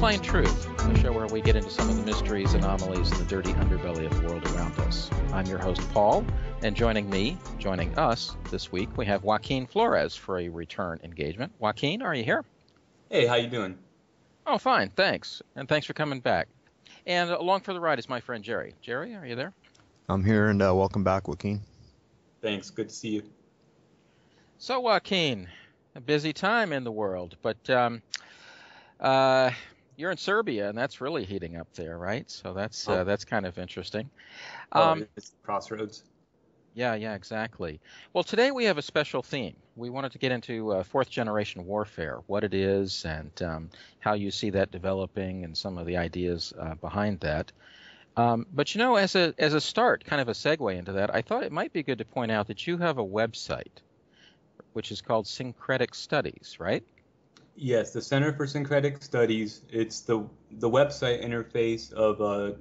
Plain Truth, the show where we get into some of the mysteries, anomalies, and the dirty underbelly of the world around us. I'm your host, Paul, and joining us this week, we have Joaquin Flores for a return engagement. Joaquin, are you here? Hey, how you doing? Oh, fine, thanks. And thanks for coming back. And along for the ride is my friend Jerry. Jerry, are you there? I'm here, and welcome back, Joaquin. Thanks, good to see you. So, Joaquin, a busy time in the world, but you're in Serbia, and that's really heating up there, right? So that's kind of interesting. It's crossroads. Yeah, exactly. Well, today we have a special theme. We wanted to get into fourth generation warfare, what it is, and how you see that developing, and some of the ideas behind that. But you know, as a start, kind of a segue into that, I thought it might be good to point out that you have a website, which is called Syncretic Studies, right? Yes, the Center for Syncretic Studies. It's the website interface of a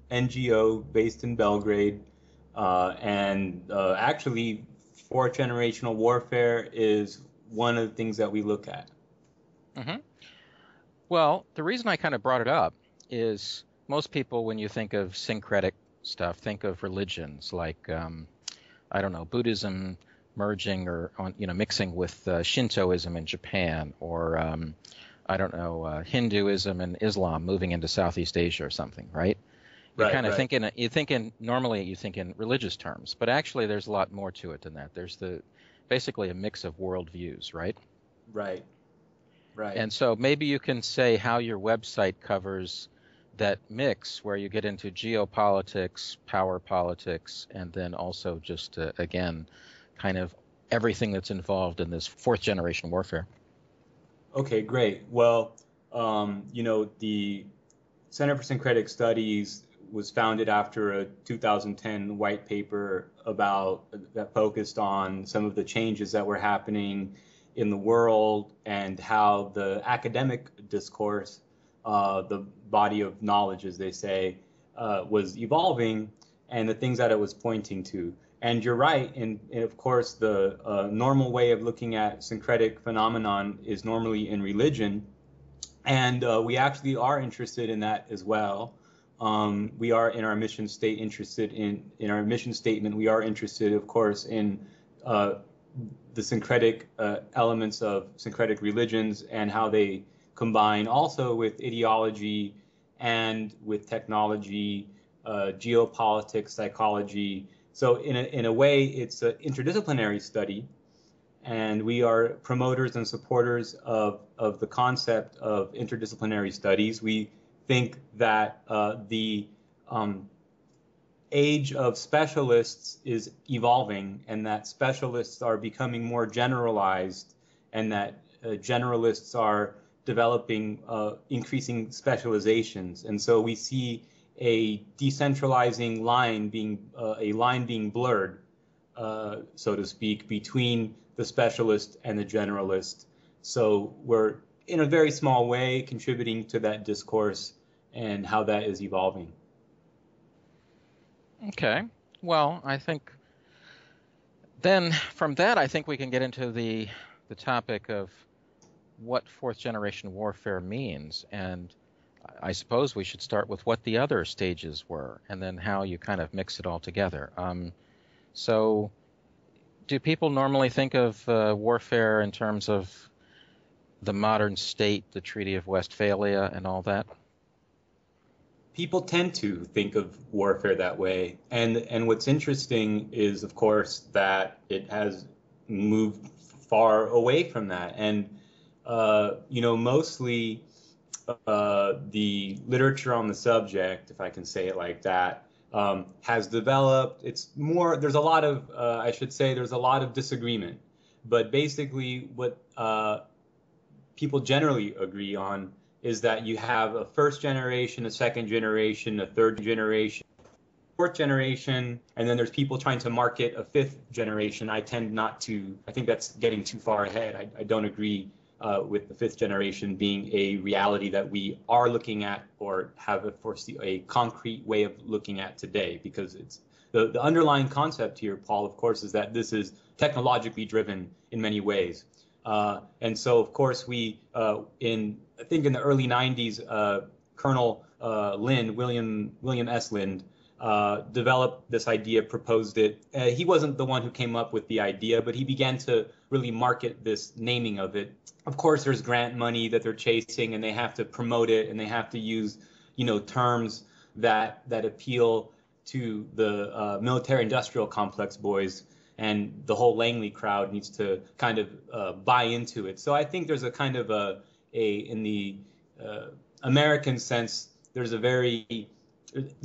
NGO based in Belgrade, and actually, fourth generational warfare is one of the things that we look at. Mm-hmm. Well, the reason I kind of brought it up is most people, when you think of syncretic stuff, think of religions like I don't know, Buddhism merging or mixing with Shintoism in Japan, or I don't know, Hinduism and Islam moving into Southeast Asia or something, right? You kind of think normally you think in religious terms, but actually there's a lot more to it than that. There's basically a mix of worldviews, right? Right. And so maybe you can say how your website covers that mix, where you get into geopolitics, power politics, and then also just again, kind of everything that's involved in this fourth generation warfare. Okay, great. Well, the Center for Syncretic Studies was founded after a 2010 white paper that focused on some of the changes that were happening in the world and how the academic discourse, the body of knowledge, as they say, was evolving, and the things that it was pointing to. And you're right, and of course the normal way of looking at syncretic phenomenon is normally in religion, and we actually are interested in that as well. We are in our mission our mission statement. We are interested, of course, in the syncretic elements of syncretic religions and how they combine also with ideology and with technology, geopolitics, psychology. So in a way, it's an interdisciplinary study, and we are promoters and supporters of the concept of interdisciplinary studies. We think that the age of specialists is evolving, and that specialists are becoming more generalized, and that generalists are developing increasing specializations. And so we see a decentralizing line being blurred, so to speak, between the specialist and the generalist. So we're, in a very small way, contributing to that discourse and how that is evolving. Okay. Well, I think then from that, I think we can get into the topic of what fourth generation warfare means, and I suppose we should start with what the other stages were, and then how you kind of mix it all together. So do people normally think of warfare in terms of the modern state, the Treaty of Westphalia, and all that? People tend to think of warfare that way. And what's interesting is, of course, that it has moved far away from that. And, mostly the literature on the subject, if I can say it like that, has developed. There's a lot of disagreement. But basically what people generally agree on is that you have a first generation, a second generation, a third generation, fourth generation, and then there's people trying to market a fifth generation. I think that's getting too far ahead. I don't agree with the fifth generation being a reality that we are looking at or have a concrete way of looking at today, because it's the underlying concept here, Paul, of course, is that this is technologically driven in many ways. And so, of course, I think in the early 90s, Colonel William S. Lind, developed this idea, proposed it. He wasn't the one who came up with the idea, but he began to really market this naming of it. Of course, there's grant money that they're chasing, and they have to promote it, and they have to use, terms that appeal to the military-industrial complex boys, and the whole Langley crowd needs to kind of buy into it. So I think there's a kind of in the American sense, there's a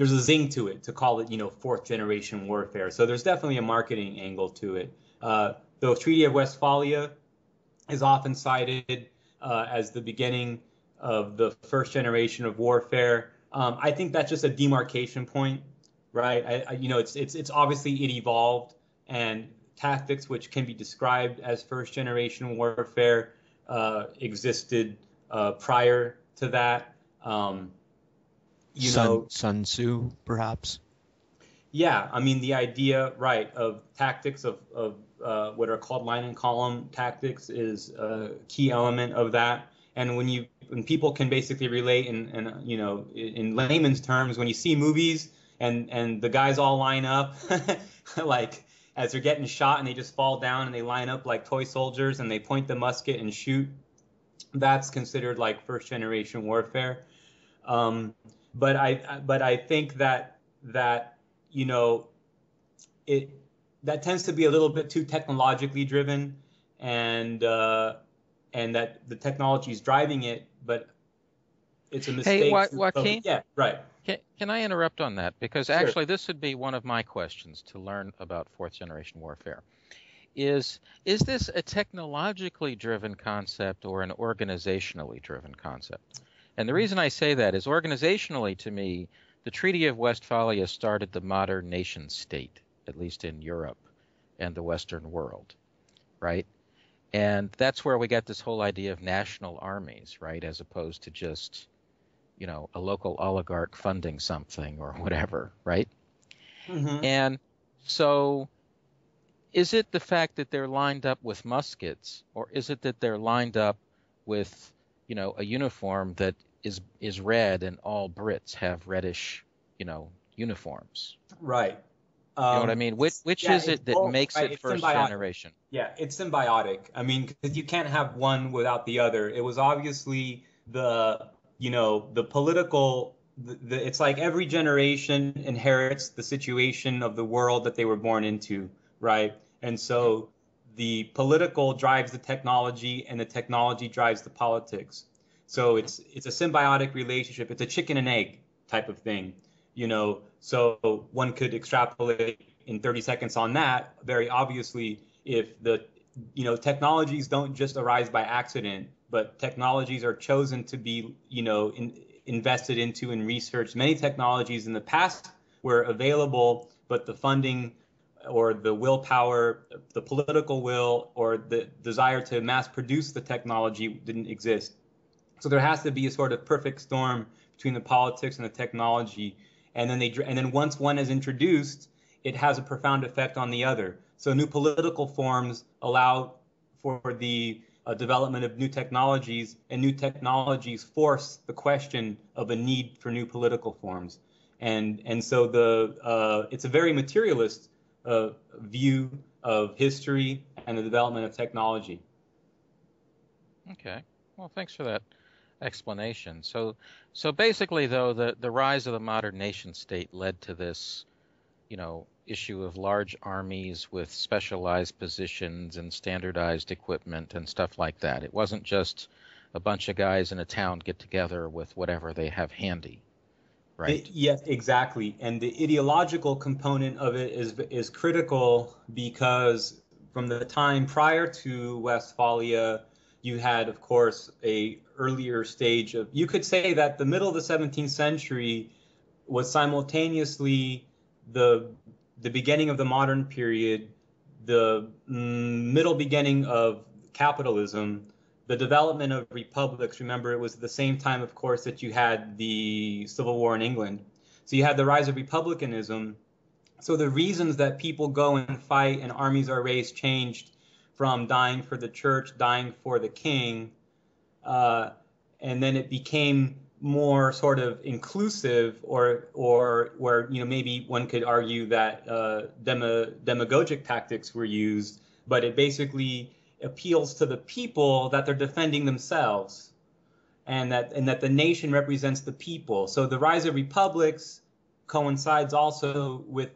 zing to it to call it, fourth generation warfare. So there's definitely a marketing angle to it. The Treaty of Westphalia is often cited as the beginning of the first generation of warfare. I think that's just a demarcation point, right? It's obviously it evolved, and tactics which can be described as first generation warfare existed prior to that. Sun Tzu, perhaps. Yeah, I mean the idea, right, of tactics of what are called line and column tactics is a key element of that. And when people can basically relate in layman's terms, when you see movies and the guys all line up like as they're getting shot and they just fall down and they line up like toy soldiers and they point the musket and shoot, that's considered like first generation warfare. But I think that that tends to be a little bit too technologically driven, and that the technology is driving it, but it's a mistake. Hey, Joaquin? Yeah, right. Can I interrupt on that? Because Sure. actually this would be one of my questions to learn about fourth generation warfare. Is this a technologically driven concept or an organizationally driven concept? And the reason I say that is organizationally, to me, the Treaty of Westphalia started the modern nation state, at least in Europe and the Western world, right? And that's where we got this whole idea of national armies, right, as opposed to just, a local oligarch funding something or whatever, right? Mm-hmm. And so is it the fact that they're lined up with muskets, or is it that they're lined up with, a uniform that is red and all Brits have reddish, uniforms? Right. You know what I mean? Which is it that makes it first generation? Yeah, it's symbiotic. I mean, because you can't have one without the other. It was obviously the political. It's like every generation inherits the situation of the world that they were born into, right? And so the political drives the technology, and the technology drives the politics. So it's a symbiotic relationship. It's a chicken and egg type of thing. So one could extrapolate in 30 seconds on that. Very obviously, if the technologies don't just arise by accident, but technologies are chosen to be invested into and researched. Many technologies in the past were available, but the funding or the willpower, the political will, or the desire to mass produce the technology didn't exist. So there has to be a sort of perfect storm between the politics and the technology. And then once one is introduced, it has a profound effect on the other. So new political forms allow for the development of new technologies, and new technologies force the question of a need for new political forms. And so it's a very materialist view of history and the development of technology. Okay. Well, thanks for that explanation. So basically, though, the rise of the modern nation state led to this, issue of large armies with specialized positions and standardized equipment and stuff like that. It wasn't just a bunch of guys in a town get together with whatever they have handy, right? Yes, exactly. And the ideological component of it is critical, because from the time prior to Westphalia, you had, of course, a earlier stage of, you could say that the middle of the 17th century was simultaneously the beginning of the modern period, the middle beginning of capitalism, the development of republics. Remember, it was at the same time, of course, that you had the Civil War in England. So you had the rise of republicanism. So the reasons that people go and fight and armies are raised changed from dying for the church, dying for the king, and then it became more sort of inclusive, or where maybe one could argue that demagogic tactics were used, but it basically appeals to the people that they're defending themselves, and that the nation represents the people. So the rise of republics coincides also with,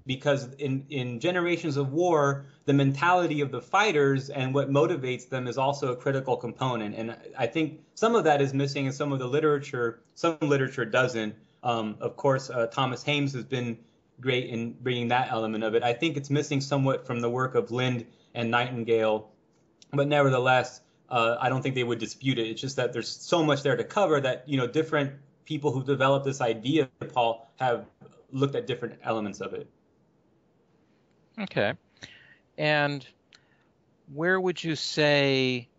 because in generations of war, the mentality of the fighters and what motivates them is also a critical component. And I think some of that is missing in some of the literature. Some literature doesn't. Of course, Thomas Hames has been great in bringing that element of it. I think it's missing somewhat from the work of Lind and Nightingale, but nevertheless, I don't think they would dispute it. It's just that there's so much there to cover that, different people who developed this idea, Paul, have looked at different elements of it. Okay. And where would you say,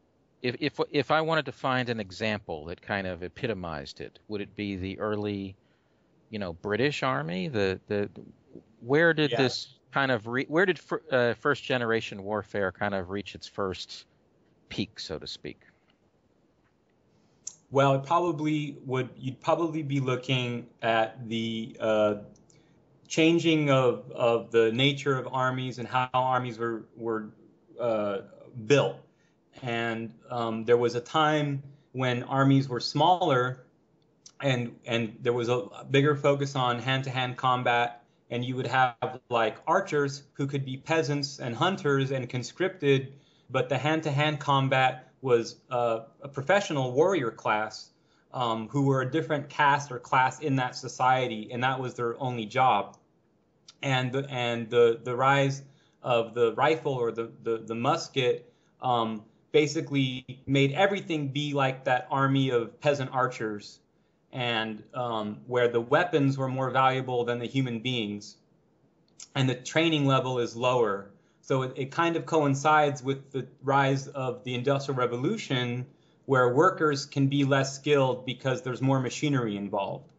if I wanted to find an example that kind of epitomized it, would it be the early, British Army? Where did this kind of where did first generation warfare kind of reach its first peak, so to speak? Well, you'd probably be looking at the changing of the nature of armies and how armies were built. And there was a time when armies were smaller, and there was a bigger focus on hand-to-hand combat, and you would have like archers who could be peasants and hunters and conscripted, but the hand-to-hand combat was a professional warrior class who were a different caste or class in that society, and that was their only job. And the rise of the rifle or the musket basically made everything be like that army of peasant archers, and where the weapons were more valuable than the human beings, and the training level is lower. So it kind of coincides with the rise of the Industrial Revolution, where workers can be less skilled because there's more machinery involved.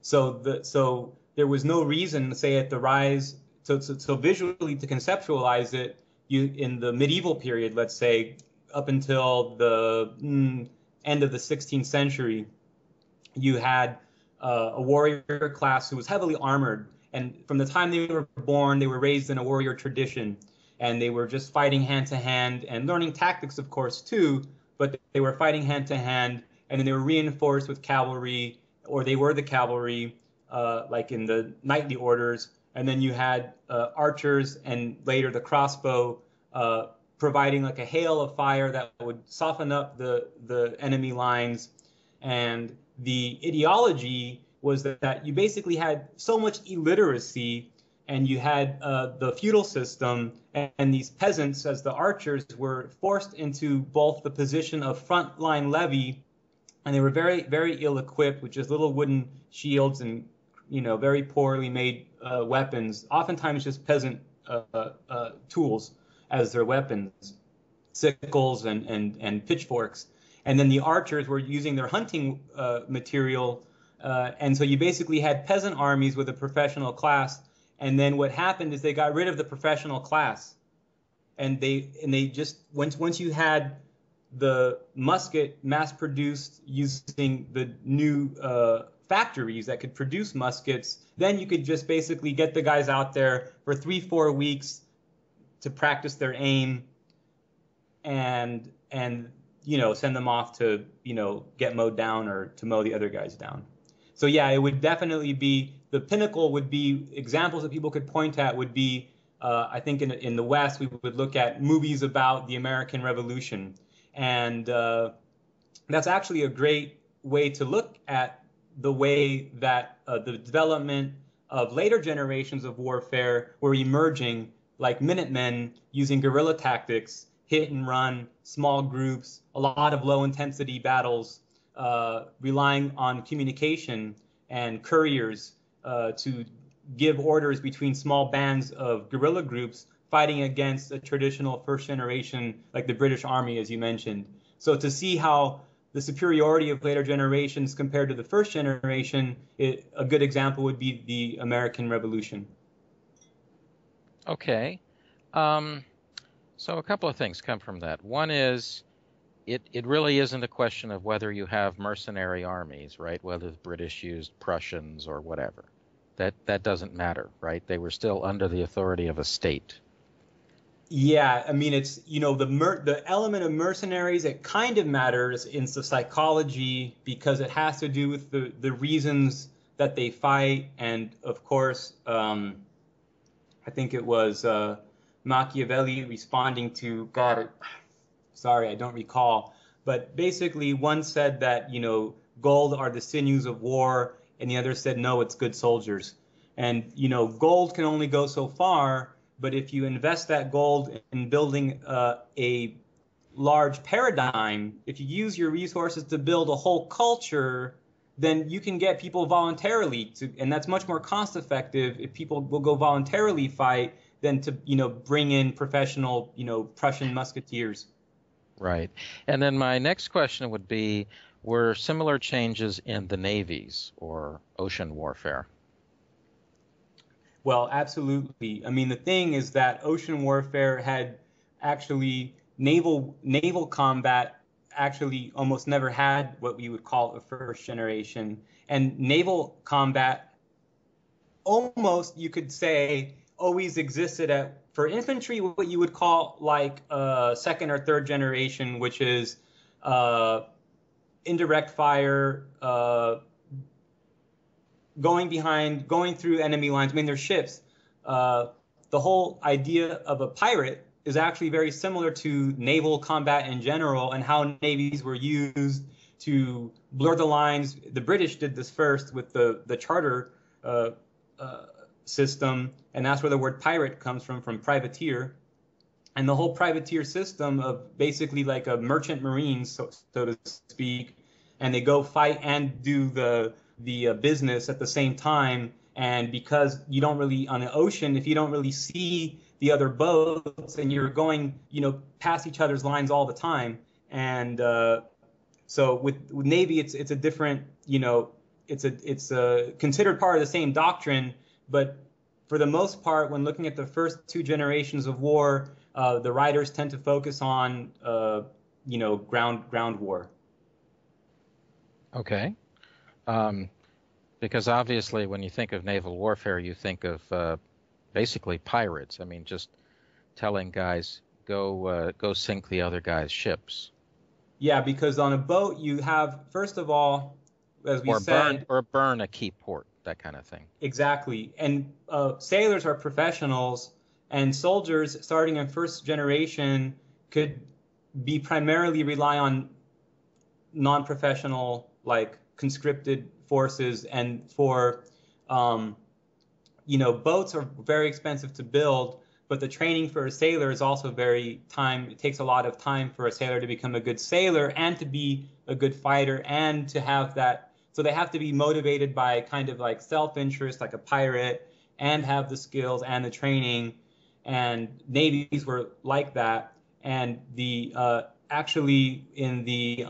So there was no reason, say, at the rise, so visually to conceptualize it, in the medieval period, let's say, up until the end of the 16th century, you had a warrior class who was heavily armored. And from the time they were born, they were raised in a warrior tradition. And they were just fighting hand-to-hand and learning tactics, of course, too. But they were fighting hand-to-hand, and then they were reinforced with cavalry, or they were the cavalry, like in the knightly orders. And then you had archers and later the crossbow providing like a hail of fire that would soften up the enemy lines. And the ideology was that you basically had so much illiteracy, and you had the feudal system, and these peasants, as the archers, were forced into both the position of frontline levy, and they were very, very ill-equipped with just little wooden shields and very poorly made weapons, oftentimes just peasant tools as their weapons, sickles and pitchforks. And then the archers were using their hunting material, and so you basically had peasant armies with a professional class. And then what happened is they got rid of the professional class, and they just once you had the musket mass-produced using the new factories that could produce muskets, then you could just basically get the guys out there for 3-4 weeks to practice their aim, and send them off to get mowed down or to mow the other guys down. So yeah, it would definitely be, the pinnacle would be, examples that people could point at would be, I think in the West, we would look at movies about the American Revolution. And that's actually a great way to look at the way that the development of later generations of warfare were emerging, like Minutemen using guerrilla tactics, hit and run, small groups, a lot of low-intensity battles, relying on communication and couriers to give orders between small bands of guerrilla groups fighting against a traditional first generation, like the British Army, as you mentioned. So to see how the superiority of later generations compared to the first generation, a good example would be the American Revolution. Okay. So a couple of things come from that. One is it really isn't a question of whether you have mercenary armies, right? Whether the British used Prussians or whatever. That doesn't matter, right? They were still under the authority of a state. Yeah, I mean, it's, the element of mercenaries, it kind of matters in the psychology because it has to do with the reasons that they fight. And of course, I think it was Machiavelli responding to, God, sorry, I don't recall, but basically one said that, gold are the sinews of war, and the other said, no, it's good soldiers. And, gold can only go so far. But if you invest that gold in building a large paradigm, if you use your resources to build a whole culture, then you can get people voluntarily to, and that's much more cost effective if people will go voluntarily fight than to, bring in professional, Prussian musketeers. Right. And then my next question would be, were similar changes in the navies or ocean warfare? Well, absolutely. I mean, the thing is that ocean warfare had actually naval combat actually almost never had what we would call a first generation. And naval combat almost, you could say, always existed for infantry, what you would call like second or third generation, which is indirect fire, going through enemy lines. I mean, they're ships. The whole idea of a pirate is actually very similar to naval combat in general and how navies were used to blur the lines. The British did this first with the charter system, and that's where the word pirate comes from privateer. And the whole privateer system of basically like a merchant marine, so to speak, and they go fight and do the business at the same time. And because you don't really, on the ocean, if you don't really see the other boats and you're going, past each other's lines all the time. And so with Navy, it's a different, it's a considered part of the same doctrine. But for the most part, when looking at the first two generations of war, the writers tend to focus on, ground war. Okay. Because obviously when you think of naval warfare, you think of basically pirates. I mean, just telling guys, go sink the other guy's ships. Yeah, because on a boat you have, first of all, as we said... Or burn a key port, that kind of thing. Exactly. And sailors are professionals, and soldiers starting in first generation could be primarily rely on non-professional, like conscripted forces. And for, boats are very expensive to build, but the training for a sailor is also it takes a lot of time for a sailor to become a good sailor and to be a good fighter and to have that. So they have to be motivated by kind of like self-interest, like a pirate, and have the skills and the training. And navies were like that. And actually in the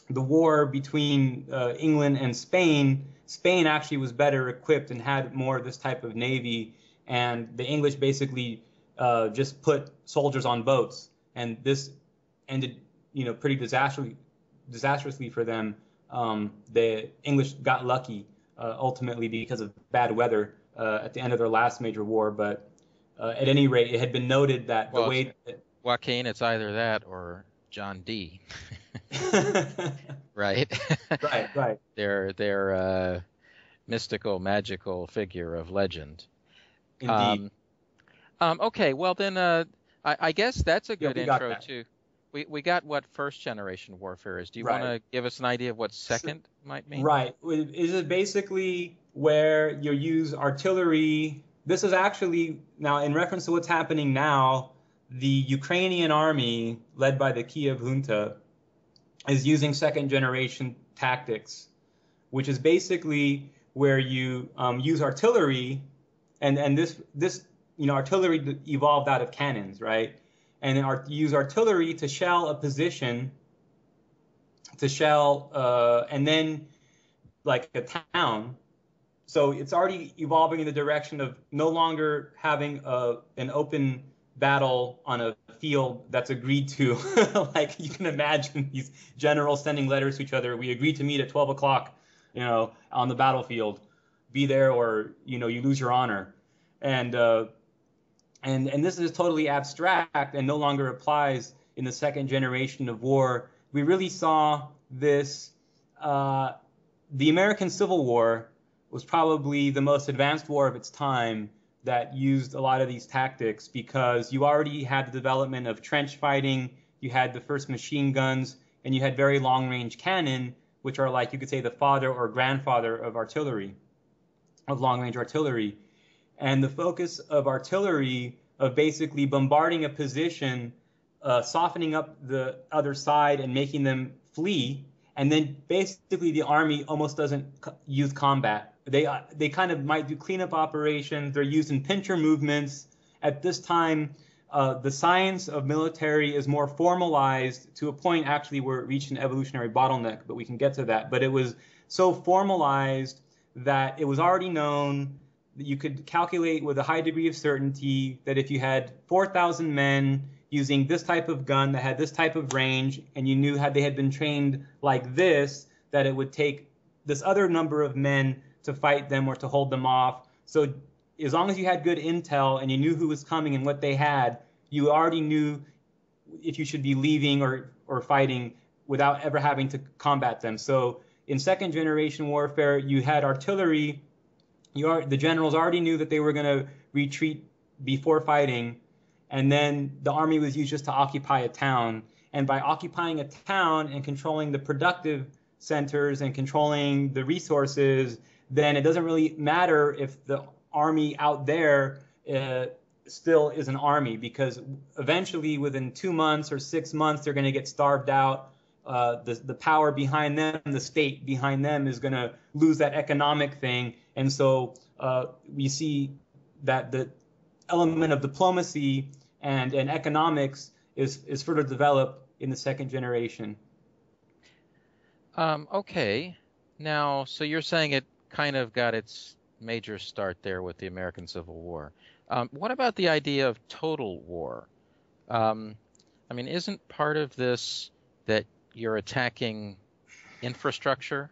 war between England and Spain actually was better equipped and had more of this type of navy. And the English basically just put soldiers on boats, and this ended, pretty disastrously for them. The English got lucky ultimately because of bad weather at the end of their last major war. But at any rate, it had been noted that the way Joaquin, it's either that or John D. Right. Right. They're mystical, magical figure of legend. Indeed. Okay, well then, I guess that's a good intro to. We got what first generation warfare is. Do you want to give us an idea of what second might mean? Right. Is it basically where you use artillery? This is actually, now in reference to what's happening now, the Ukrainian army, led by the Kiev junta, is using second generation tactics, which is basically where you use artillery, and this artillery evolved out of cannons, right? And use artillery to shell a position, and then like a town. So it's already evolving in the direction of no longer having an open battle on a field that's agreed to. Like you can imagine these generals sending letters to each other. We agreed to meet at 12 o'clock, on the battlefield. Be there or, you lose your honor. And this is totally abstract and no longer applies in the second generation of war. We really saw this. The American Civil War was probably the most advanced war of its time that used a lot of these tactics because you already had the development of trench fighting, you had the first machine guns, and you had very long-range cannon, which are like, you could say, the father or grandfather of artillery, of long-range artillery. And the focus of artillery, of basically bombarding a position, softening up the other side and making them flee, and then basically the army almost doesn't use combat. They kind of might do cleanup operations. They're using pincher movements. At this time, the science of military is more formalized to a point actually where it reached an evolutionary bottleneck, but we can get to that. But it was so formalized that it was already known that you could calculate with a high degree of certainty that if you had 4,000 men using this type of gun that had this type of range, and you knew they had been trained like this, that it would take this other number of men to fight them or to hold them off. So as long as you had good intel and you knew who was coming and what they had, you already knew if you should be leaving or fighting without ever having to combat them. So in second generation warfare, you had artillery. The generals already knew that they were going to retreat before fighting. And then the army was used just to occupy a town. And by occupying a town and controlling the productive centers and controlling the resources, then it doesn't really matter if the army out there still is an army, because eventually within 2 months or 6 months, they're going to get starved out. The power behind them, the state behind them, is going to lose that economic thing. And so we see that the element of diplomacy and economics is further developed in the second generation. Okay. Now, so you're saying it kind of got its major start there with the American Civil War. What about the idea of total war? Isn't part of this that you're attacking infrastructure?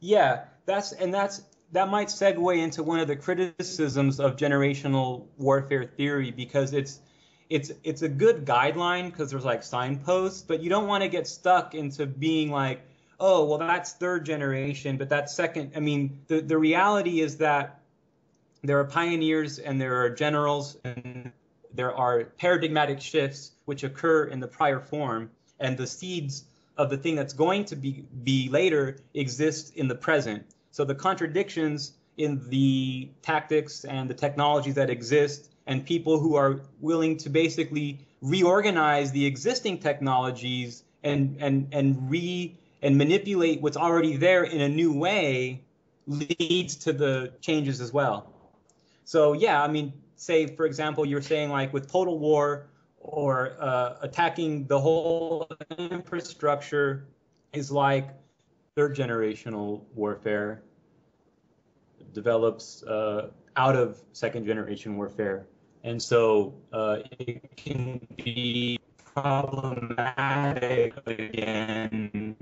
Yeah, that might segue into one of the criticisms of generational warfare theory, because it's a good guideline because there's like signposts, but you don't want to get stuck into being like, oh, well, that's third generation, but that's second. The reality is that there are pioneers and there are generals and there are paradigmatic shifts which occur in the prior form, and the seeds of the thing that's going to be later exist in the present. So the contradictions in the tactics and the technologies that exist, and people who are willing to basically reorganize the existing technologies and manipulate what's already there in a new way, leads to the changes as well. So yeah, say for example, you're saying like with total war or attacking the whole infrastructure is like third generational warfare. It develops out of second generation warfare. And so it can be problematic again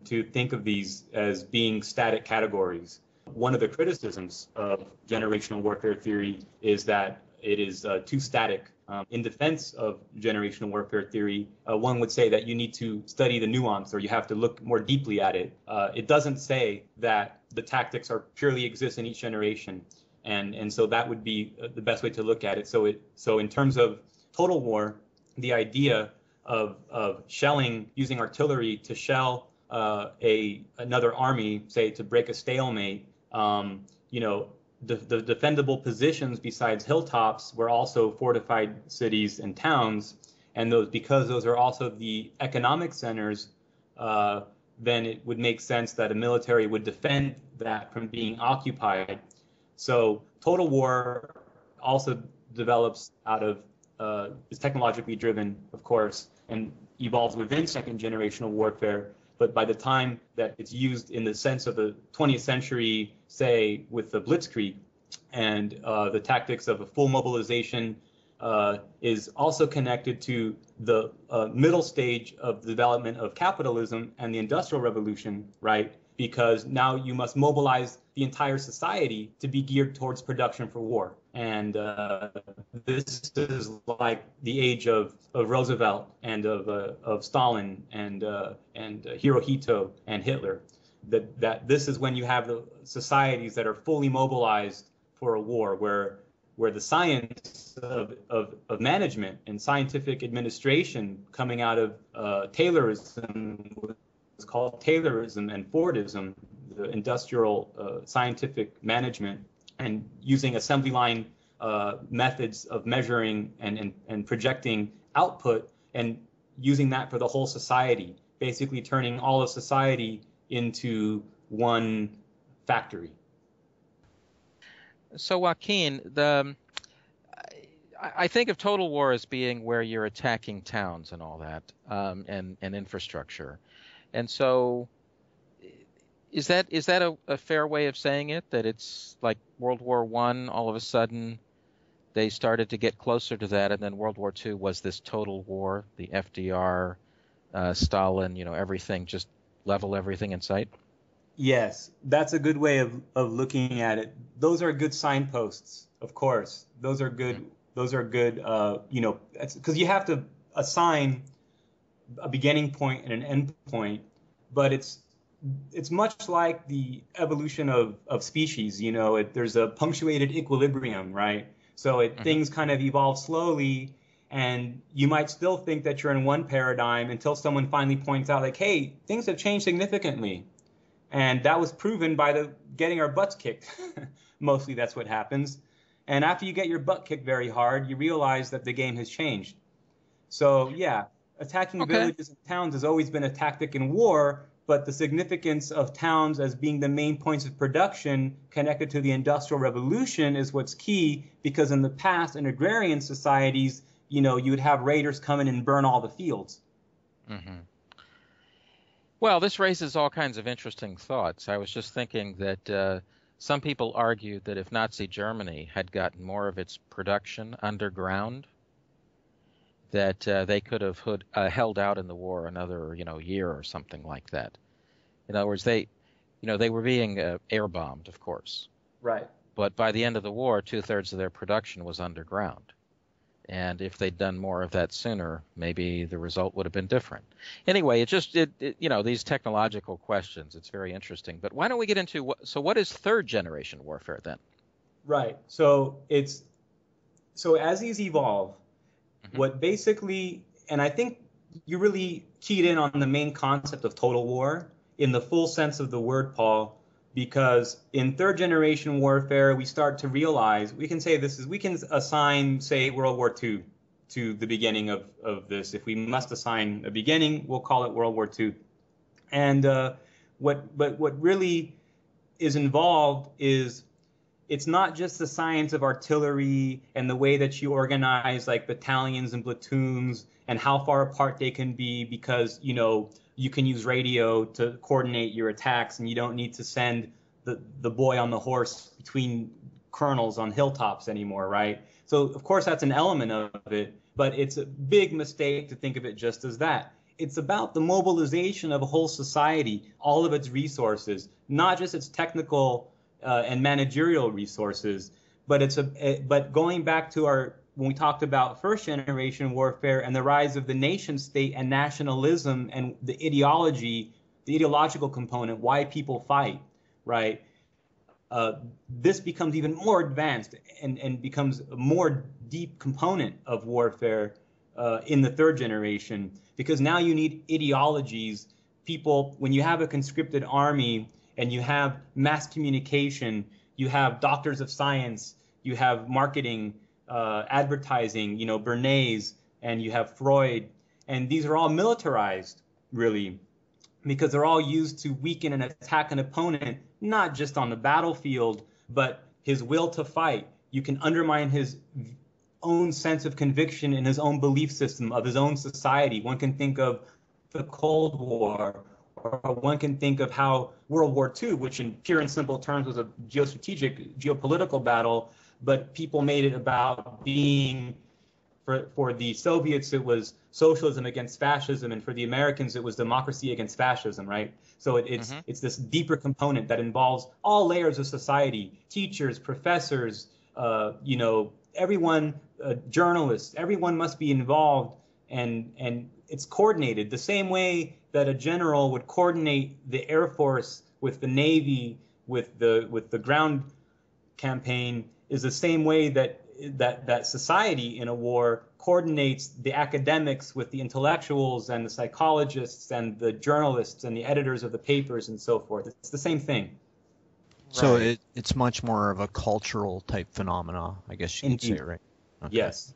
to think of these as being static categories. One of the criticisms of generational warfare theory is that it is too static. In defense of generational warfare theory, one would say that you need to study the nuance, or you have to look more deeply at it. It doesn't say that the tactics are purely exist in each generation. And so that would be the best way to look at it. So in terms of total war, the idea of shelling, using artillery to shell another army, say to break a stalemate, the defendable positions besides hilltops were also fortified cities and towns, and because those are also the economic centers, then it would make sense that a military would defend that from being occupied. So total war also develops out of, is technologically driven, of course, and evolves within second generational warfare. But by the time that it's used in the sense of the 20th century, say with the Blitzkrieg and the tactics of a full mobilization is also connected to the middle stage of the development of capitalism and the Industrial Revolution, right? Because now you must mobilize the entire society to be geared towards production for war. And this is like the age of Roosevelt and of Stalin and Hirohito and Hitler. That this is when you have the societies that are fully mobilized for a war, where the science of management and scientific administration coming out of Taylorism, it's called Taylorism and Fordism, the industrial scientific management, and using assembly line methods of measuring and projecting output and using that for the whole society, basically turning all of society into one factory. So Joaquin, I think of total war as being where you're attacking towns and all that, and infrastructure. And so is that a fair way of saying it, that it's like World War I, all of a sudden they started to get closer to that, and then World War II was this total war, the FDR, Stalin, everything, just level everything in sight? Yes, that's a good way of looking at it. Those are good signposts, of course. Those are good. Those are good. Because you have to assign a beginning point and an end point, but it's much like the evolution of species. There's a punctuated equilibrium, right? So things kind of evolve slowly, and you might still think that you're in one paradigm until someone finally points out, like, hey, things have changed significantly. And that was proven by getting our butts kicked. Mostly that's what happens. And after you get your butt kicked very hard, you realize that the game has changed. So yeah, attacking villages and towns has always been a tactic in war, but the significance of towns as being the main points of production connected to the Industrial Revolution is what's key, because in the past, in agrarian societies, you would have raiders come in and burn all the fields. Mm-hmm. Well, this raises all kinds of interesting thoughts. I was just thinking that some people argue that if Nazi Germany had gotten more of its production underground, that they could have held out in the war another, year or something like that. In other words, they were being air bombed, of course. Right. But by the end of the war, 2/3 of their production was underground. And if they'd done more of that sooner, maybe the result would have been different. Anyway, these technological questions, it's very interesting. But why don't we get into what is third generation warfare then? Right. So as these evolve, what basically, and I think you really keyed in on the main concept of total war in the full sense of the word, Paul, because in third generation warfare, we start to realize, we can assign, say, World War II to the beginning of this. If we must assign a beginning, we'll call it World War II. And what really is involved is, it's not just the science of artillery and the way that you organize like battalions and platoons and how far apart they can be, because you can use radio to coordinate your attacks, and you don't need to send the boy on the horse between colonels on hilltops anymore, right? So of course that's an element of it, but it's a big mistake to think of it just as that. It's about the mobilization of a whole society, all of its resources, not just its technical and managerial resources, but going back to when we talked about first generation warfare and the rise of the nation state and nationalism and the ideological component, why people fight, right? This becomes even more advanced and becomes a more deep component of warfare in the third generation, because now you need ideologies. People, when you have a conscripted army and you have mass communication, you have doctors of science, you have marketing, advertising, Bernays, and you have Freud, and these are all militarized, really, because they're all used to weaken and attack an opponent, not just on the battlefield, but his will to fight. You can undermine his own sense of conviction in his own belief system of his own society. One can think of the Cold War, or one can think of how World War II, which in pure and simple terms was a geostrategic, geopolitical battle, but people made it about being For the Soviets, it was socialism against fascism, and for the Americans, it was democracy against fascism, right? So it's this deeper component that involves all layers of society: teachers, professors, everyone, journalists. Everyone must be involved, and it's coordinated the same way that a general would coordinate the Air Force with the Navy, with the ground campaign, is the same way that society in a war coordinates the academics with the intellectuals and the psychologists and the journalists and the editors of the papers and so forth. It's the same thing. So it's much more of a cultural type phenomena, I guess you could say, right? Okay. Yes.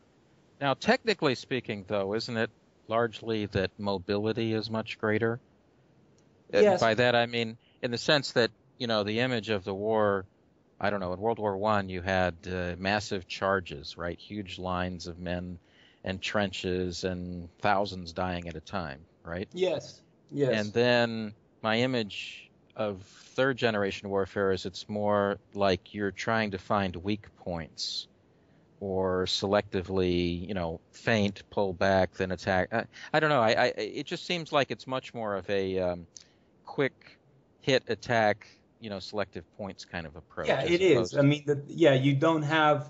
Now, technically speaking, though, isn't it largely that mobility is much greater? Yes. By that I mean in the sense that, the image of the war, I don't know, in World War I, you had massive charges, right? Huge lines of men and trenches and thousands dying at a time, right? Yes. Yes. And then my image of third generation warfare is it's more like you're trying to find weak points or selectively, feint, pull back, then attack. I don't know. It just seems like it's much more of a quick hit attack, selective points kind of approach. Yeah, it is. I mean, you don't have,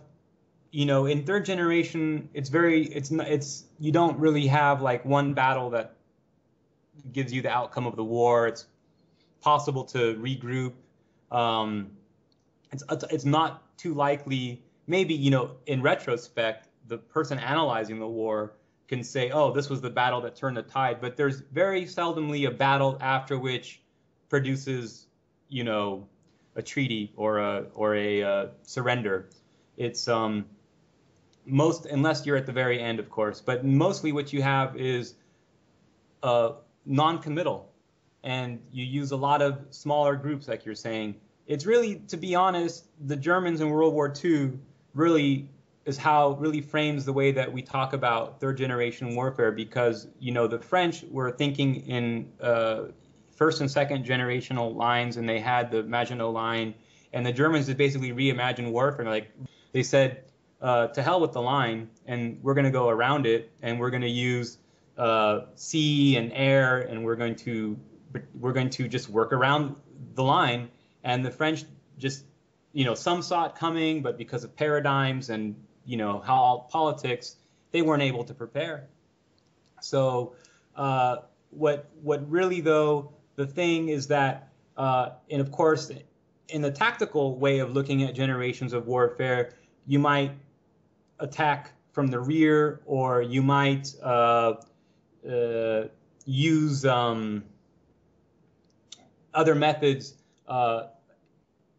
in third generation, you don't really have like one battle that gives you the outcome of the war. It's possible to regroup. It's not too likely. Maybe, in retrospect, the person analyzing the war can say, oh, this was the battle that turned the tide. But there's very seldomly a battle after which produces, a treaty or a surrender. It's most, unless you're at the very end, of course. But mostly what you have is non-committal. And you use a lot of smaller groups, like you're saying. It's really, to be honest, the Germans in World War II really frames the way that we talk about third generation warfare, because the French were thinking in first and second generational lines, and they had the Maginot Line, and the Germans had basically reimagined warfare. Like they said, to hell with the line, and we're going to go around it, and we're going to use sea and air, and we're going to just work around the line. And the French just, some saw it coming, but because of paradigms and, how politics, they weren't able to prepare. So what really, though, the thing is that, and of course, in the tactical way of looking at generations of warfare, you might attack from the rear, or you might use other methods.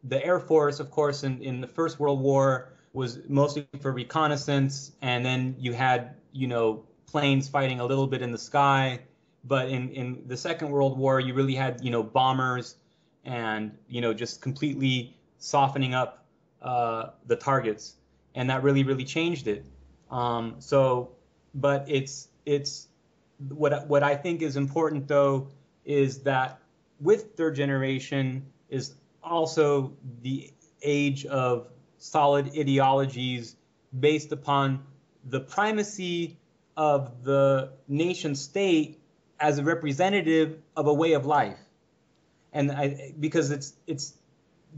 The Air Force, of course, in the First World War was mostly for reconnaissance, and then you had, planes fighting a little bit in the sky. But in the Second World War, you really had, bombers and, just completely softening up the targets. And that really, really changed it. But it's what I think is important, though, is that with third generation is also the age of solid ideologies based upon the primacy of the nation state as a representative of a way of life. And because it's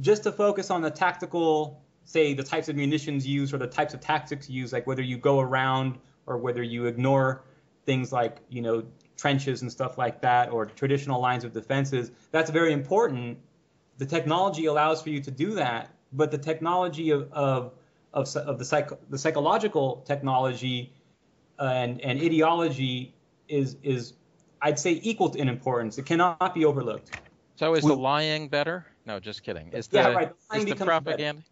just to focus on the tactical, say the types of munitions used or the types of tactics used, like whether you go around or whether you ignore things like, trenches and stuff like that, or traditional lines of defenses, that's very important. The technology allows for you to do that, but the technology of the psychological technology and ideology is I'd say equal in importance. It cannot be overlooked. So is the lying better? No, just kidding. Is the, right. Is the propaganda?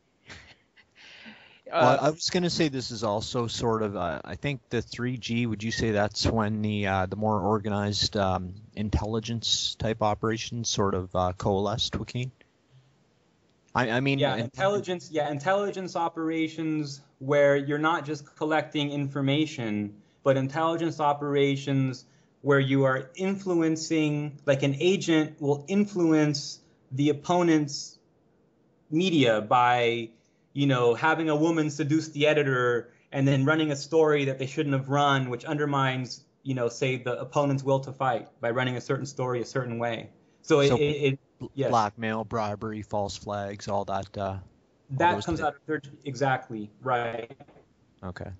Well, I was going to say this is also sort of, I think the 3G, would you say that's when the more organized intelligence type operations sort of coalesced, Joaquin? I mean... intelligence operations where you're not just collecting information, but intelligence operations where you are influencing, like an agent will influence the opponent's media by, having a woman seduce the editor and then running a story that they shouldn't have run, which undermines, say the opponent's will to fight by running a certain story a certain way. So yes. Blackmail, bribery, false flags, all that. That comes out of third. Exactly right. Okay.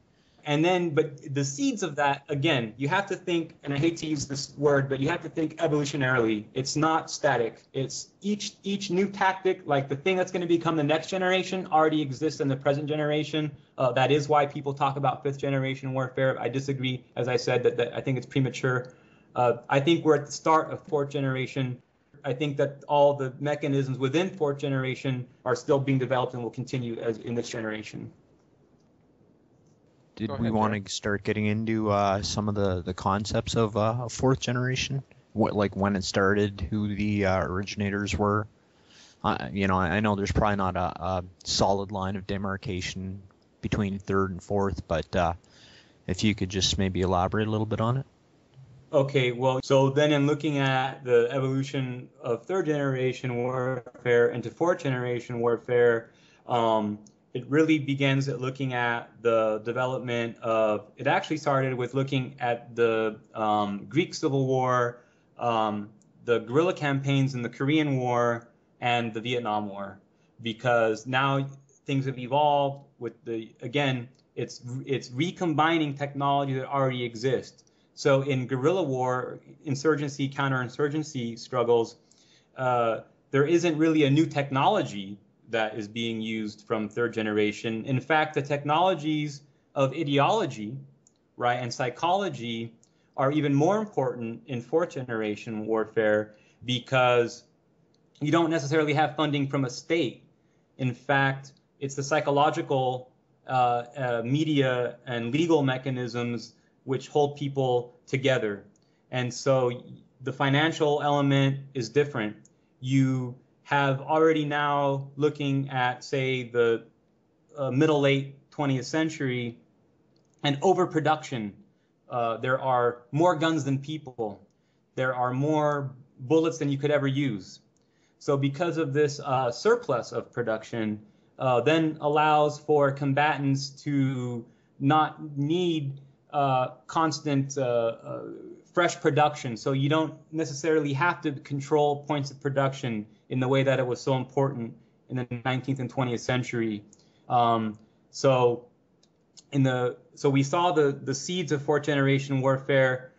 And then, but the seeds of that, again, you have to think, and I hate to use this word, but you have to think evolutionarily. It's not static. It's each new tactic, like the thing that's going to become the next generation, already exists in the present generation. That is why people talk about fifth generation warfare. I disagree, as I said, that I think it's premature. I think we're at the start of fourth generation. I think that all the mechanisms within fourth generation are still being developed and will continue as in this generation. Did we want to start getting into some of the concepts of fourth generation? Like when it started, who the originators were? I know there's probably not a solid line of demarcation between third and fourth, but if you could just maybe elaborate a little bit on it. Okay, well, so then in looking at the evolution of third generation warfare into fourth generation warfare, it really begins at looking at the development of, it actually started with looking at the Greek Civil War, the guerrilla campaigns in the Korean War, and the Vietnam War, because now things have evolved with it's recombining technology that already exists. So in guerrilla war, insurgency, counterinsurgency struggles, there isn't really a new technology that is being used from third generation. In fact, the technologies of ideology, right, and psychology are even more important in fourth generation warfare because you don't necessarily have funding from a state. In fact, it's the psychological media and legal mechanisms which hold people together. And so the financial element is different. You have already now looking at, say, the middle, late 20th century, and overproduction. There are more guns than people. There are more bullets than you could ever use. So because of this surplus of production, then allows for combatants to not need constant fresh production. So you don't necessarily have to control points of production in the way that it was so important in the 19th and 20th century. So we saw the seeds of fourth generation warfare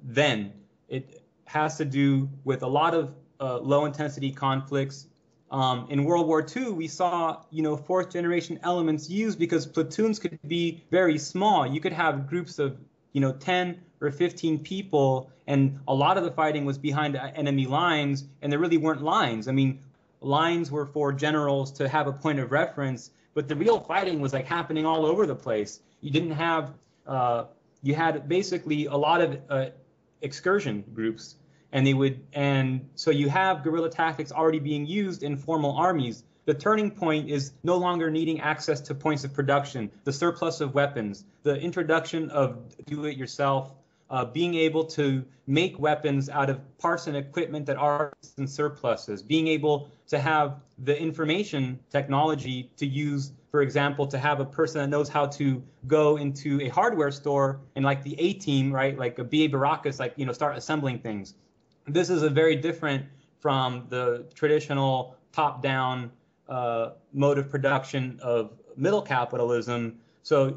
then. It has to do with a lot of low intensity conflicts. In World War II, we saw, fourth generation elements used because platoons could be very small. You could have groups of, 10 or 15 people, and a lot of the fighting was behind enemy lines, and there really weren't lines. I mean, lines were for generals to have a point of reference, but the real fighting was happening all over the place. You didn't have, you had basically a lot of excursion groups. And so you have guerrilla tactics already being used in formal armies. The turning point is no longer needing access to points of production, the surplus of weapons, the introduction of do-it-yourself, being able to make weapons out of parts and equipment that are in surpluses, being able to have the information technology to use, for example, to have a person that knows how to go into a hardware store and like the A-team, right, like a B.A. Baracus, start assembling things. This is a very different from the traditional top-down mode of production of middle capitalism. So,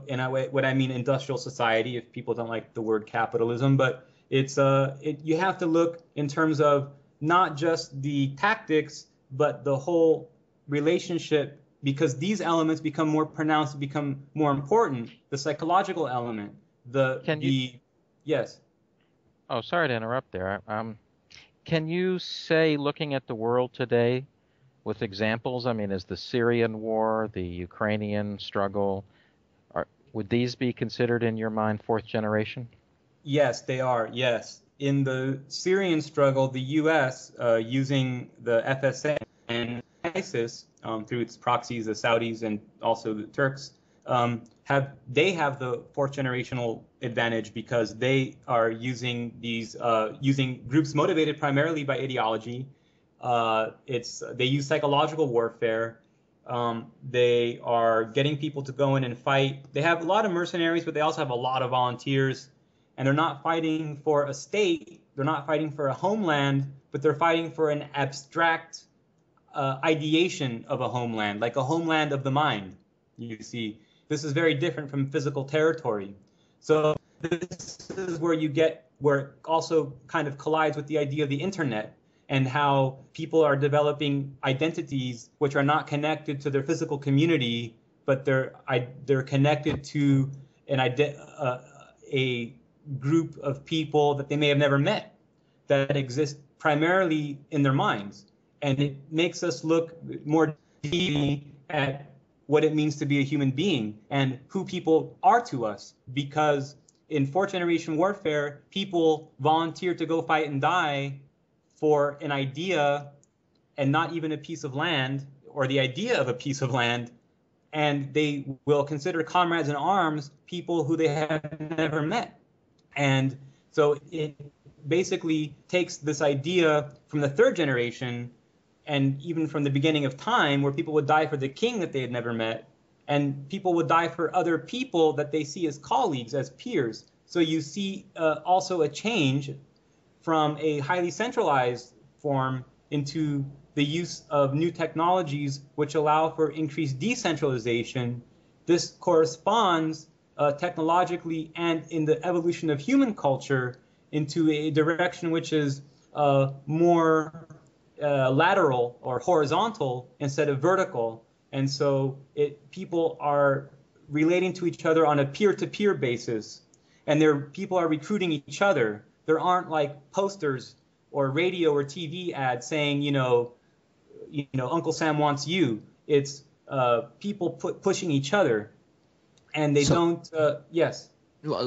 what I mean industrial society, if people don't like the word capitalism, but it's you have to look in terms of not just the tactics, but the whole relationship, because these elements become more pronounced, become more important. The psychological element, yes. Oh, sorry to interrupt there. Can you say, looking at the world today with examples, is the Syrian war, the Ukrainian struggle, would these be considered in your mind fourth generation? Yes, they are, yes. In the Syrian struggle, the U.S., using the FSA and ISIS through its proxies, the Saudis and also the Turks, have the fourth generational advantage because they are using these using groups motivated primarily by ideology. They use psychological warfare. They are getting people to go in and fight. They have a lot of mercenaries, but they also have a lot of volunteers. And they're not fighting for a state. They're not fighting for a homeland, but they're fighting for an abstract ideation of a homeland, like a homeland of the mind. You see, this is very different from physical territory. So this is where it also kind of collides with the idea of the internet and how people are developing identities which are not connected to their physical community, but they're connected to a group of people that they may have never met that exist primarily in their minds. And it makes us look more deeply at what it means to be a human being and who people are to us. Because in fourth generation warfare, people volunteer to go fight and die for an idea and not even a piece of land or the idea of a piece of land. And they will consider comrades in arms people who they have never met. And so it basically takes this idea from the third generation and even from the beginning of time, where people would die for the king that they had never met, and people would die for other people that they see as colleagues, as peers. So you see also a change from a highly centralized form into the use of new technologies which allow for increased decentralization. This corresponds technologically and in the evolution of human culture into a direction which is more lateral or horizontal instead of vertical. And so people are relating to each other on a peer-to-peer basis, and people are recruiting each other. There aren't like posters or radio or TV ads saying, Uncle Sam wants you. It's people pushing each other, and they yes.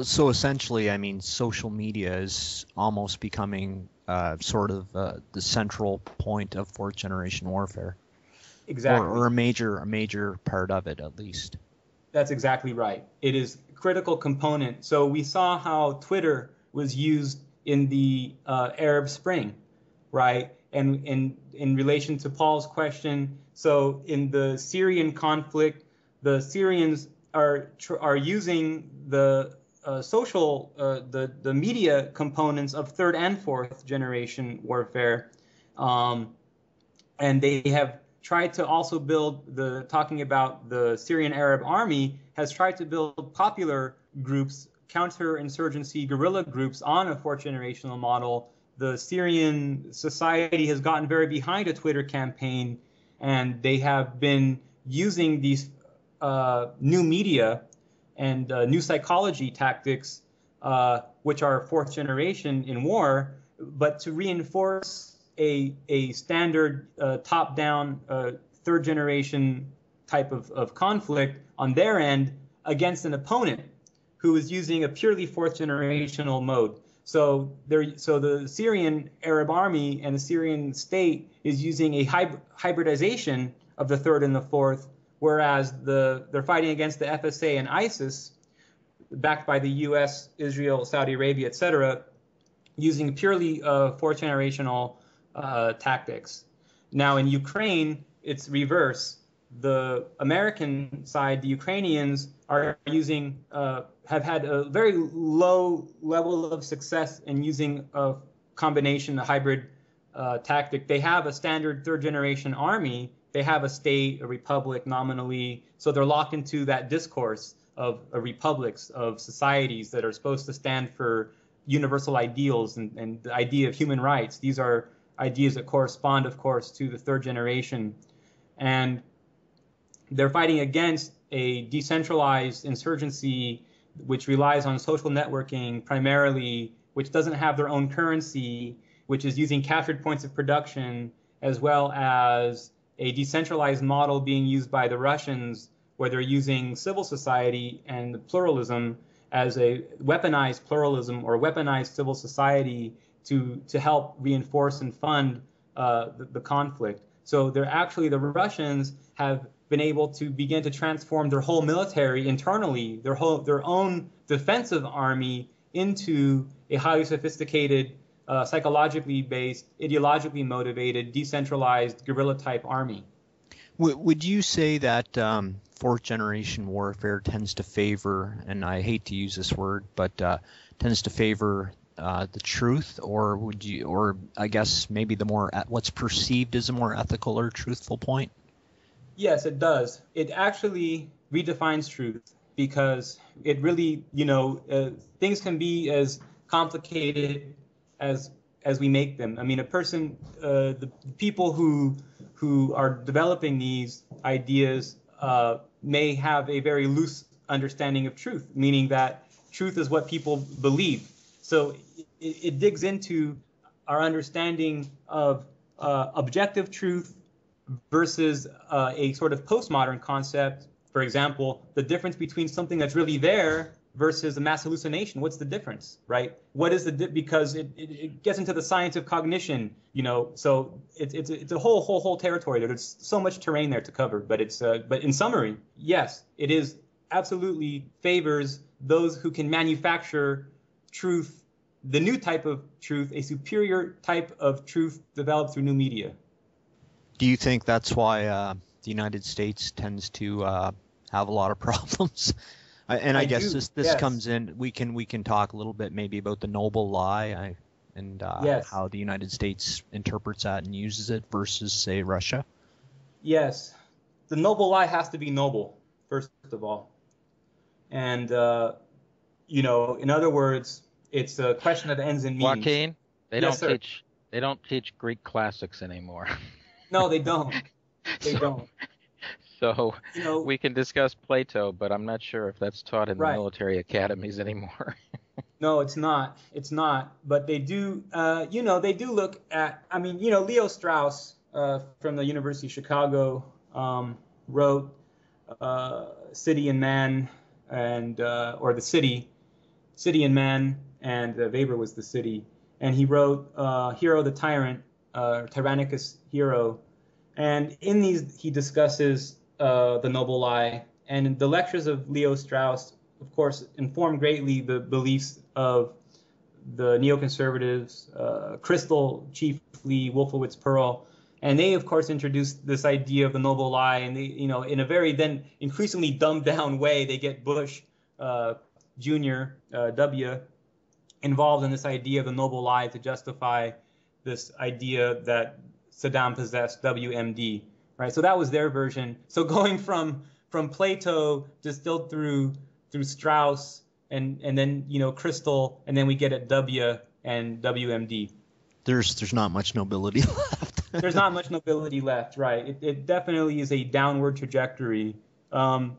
So essentially, I mean, social media is almost becoming sort of the central point of fourth generation warfare. Exactly. Or a major part of it, at least. That's exactly right. It is a critical component. So we saw how Twitter was used in the Arab Spring, right? And in relation to Paul's question, so in the Syrian conflict, the Syrians are using the the media components of third and fourth generation warfare, and they have tried to also build talking about the Syrian Arab Army has tried to build popular groups, counterinsurgency guerrilla groups on a fourth generational model. The Syrian society has gotten very behind a Twitter campaign, and they have been using these new media and new psychology tactics, which are fourth generation in war, but to reinforce a standard top-down third generation type of conflict on their end against an opponent who is using a purely fourth generational mode. So the Syrian Arab Army and the Syrian state is using a hybridization of the third and the fourth, whereas they're fighting against the FSA and ISIS, backed by the U.S., Israel, Saudi Arabia, etc., using purely fourth generational tactics. Now in Ukraine, it's reverse. The American side, the Ukrainians are using, have had a very low level of success in using a combination, a hybrid tactic. They have a standard third generation army. They have a state, a republic nominally. So they're locked into that discourse of republics, of societies that are supposed to stand for universal ideals and the idea of human rights. These are ideas that correspond, of course, to the third generation. And they're fighting against a decentralized insurgency which relies on social networking primarily, which doesn't have their own currency, which is using captured points of production, as well as a decentralized model being used by the Russians, where they're using civil society and pluralism as a weaponized pluralism or weaponized civil society to help reinforce and fund the conflict. So the Russians have been able to begin to transform their whole military internally, their own defensive army, into a highly sophisticated, psychologically based, ideologically motivated, decentralized guerrilla type army. Would you say that fourth generation warfare tends to favor, and I hate to use this word, but tends to favor the truth, or would you, or I guess maybe the more what's perceived as a more ethical or truthful point? Yes, it does. It actually redefines truth because it really, things can be as complicated as we make them. I mean, the people who are developing these ideas may have a very loose understanding of truth, meaning that truth is what people believe. So it digs into our understanding of objective truth versus a sort of postmodern concept. For example, the difference between something that's really there versus a mass hallucination. What's the difference, right? What is because it gets into the science of cognition, so it's a whole territory. There's so much terrain there to cover, but in summary, yes, it is absolutely favors those who can manufacture truth, the new type of truth, a superior type of truth developed through new media. Do you think that's why the United States tends to have a lot of problems? I guess this yes. comes in. We can talk a little bit maybe about the noble lie and yes. how the United States interprets that and uses it versus, say, Russia. Yes, the noble lie has to be noble first of all, and in other words, it's a question of ends and means. Joaquin, they don't teach Greek classics anymore. No, they don't. They don't. So we can discuss Plato, but I'm not sure if that's taught in the right. military academies anymore. No, it's not. It's not. But they do. They do look at. I mean, Leo Strauss from the University of Chicago wrote "City and Man," and or the City and Man, and Weber was the city, and he wrote "Hero the Tyrant," Tyrannicus Hero. And in these, he discusses the noble lie. And the lectures of Leo Strauss, of course, inform greatly the beliefs of the neoconservatives, Crystal chiefly, Wolfowitz Pearl. And they, of course, introduced this idea of the noble lie. And they, in a very then increasingly dumbed down way, they get Bush Jr., W, involved in this idea of the noble lie to justify this idea that Saddam possessed, WMD, right? So that was their version. So going from Plato distilled through Strauss and then Crystal, and then we get at W and WMD. There's not much nobility left. There's not much nobility left, right? It definitely is a downward trajectory. And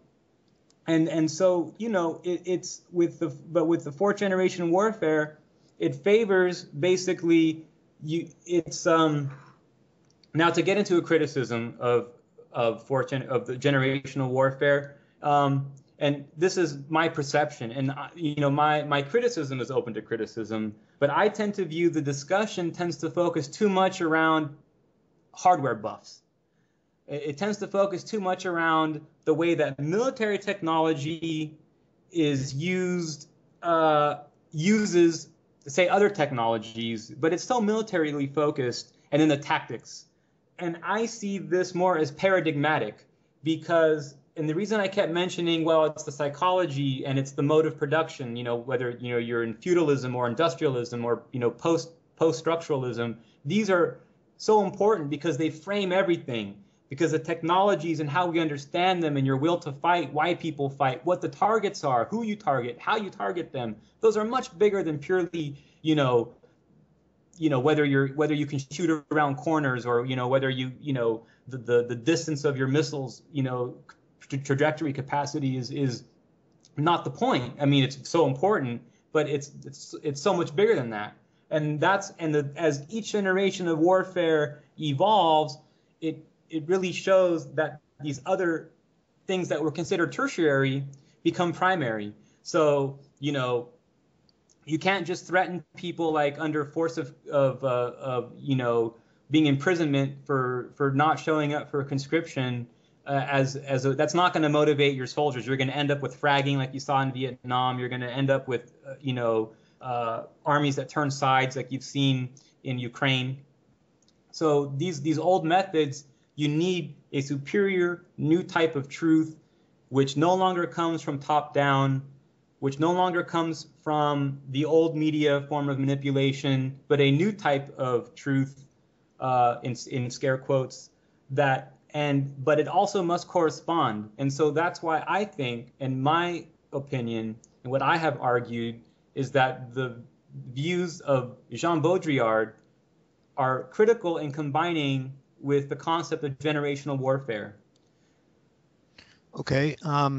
so it's with the fourth generation warfare, it favors basically now, to get into a criticism of the generational warfare, and this is my perception, and my criticism is open to criticism, but I tend to view the discussion tends to focus too much around hardware buffs. It tends to focus too much around the way that military technology is uses, say, other technologies, but it's still militarily focused, and then the tactics. And I see this more as paradigmatic because, and the reason I kept mentioning, well, it's the psychology and it's the mode of production, whether, you're in feudalism or industrialism or, post-structuralism, these are so important because they frame everything, because the technologies and how we understand them and your will to fight, why people fight, what the targets are, who you target, how you target them, those are much bigger than purely, whether you can shoot around corners or whether the distance of your missiles trajectory capacity is not the point. I mean, it's so important, but it's so much bigger than that. And as each generation of warfare evolves, it really shows that these other things that were considered tertiary become primary. So you can't just threaten people like under force of being imprisonment for not showing up for a conscription that's not going to motivate your soldiers. You're going to end up with fragging like you saw in Vietnam. You're going to end up with armies that turn sides like you've seen in Ukraine. So these old methods, you need a superior new type of truth, which no longer comes from top down, which no longer comes from the old media form of manipulation, but a new type of truth, in scare quotes, but it also must correspond. And so that's why I think, in my opinion, and what I have argued, is that the views of Jean Baudrillard are critical in combining with the concept of generational warfare. Okay. I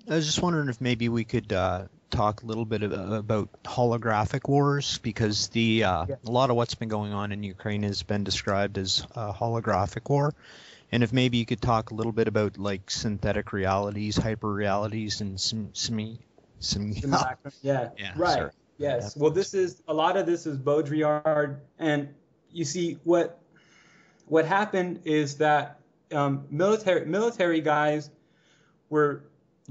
was just wondering if maybe we could talk a little bit about holographic wars, because a lot of what's been going on in Ukraine has been described as a holographic war. And if maybe you could talk a little bit about like synthetic realities, hyper realities, and yeah, right. Sorry. Yes. Well, a lot of this is Baudrillard, and you see what happened is that military guys were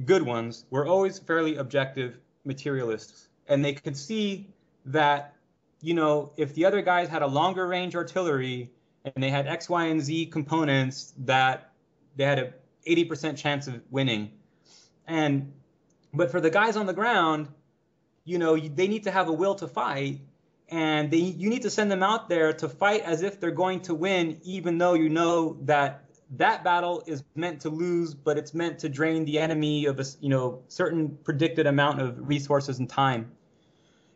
good ones, were always fairly objective materialists, and they could see that, if the other guys had a longer range artillery and they had X, Y, and Z components, that they had a 80% chance of winning. But for the guys on the ground, they need to have a will to fight, and you need to send them out there to fight as if they're going to win, even though you know that battle is meant to lose, but it's meant to drain the enemy of a certain predicted amount of resources and time.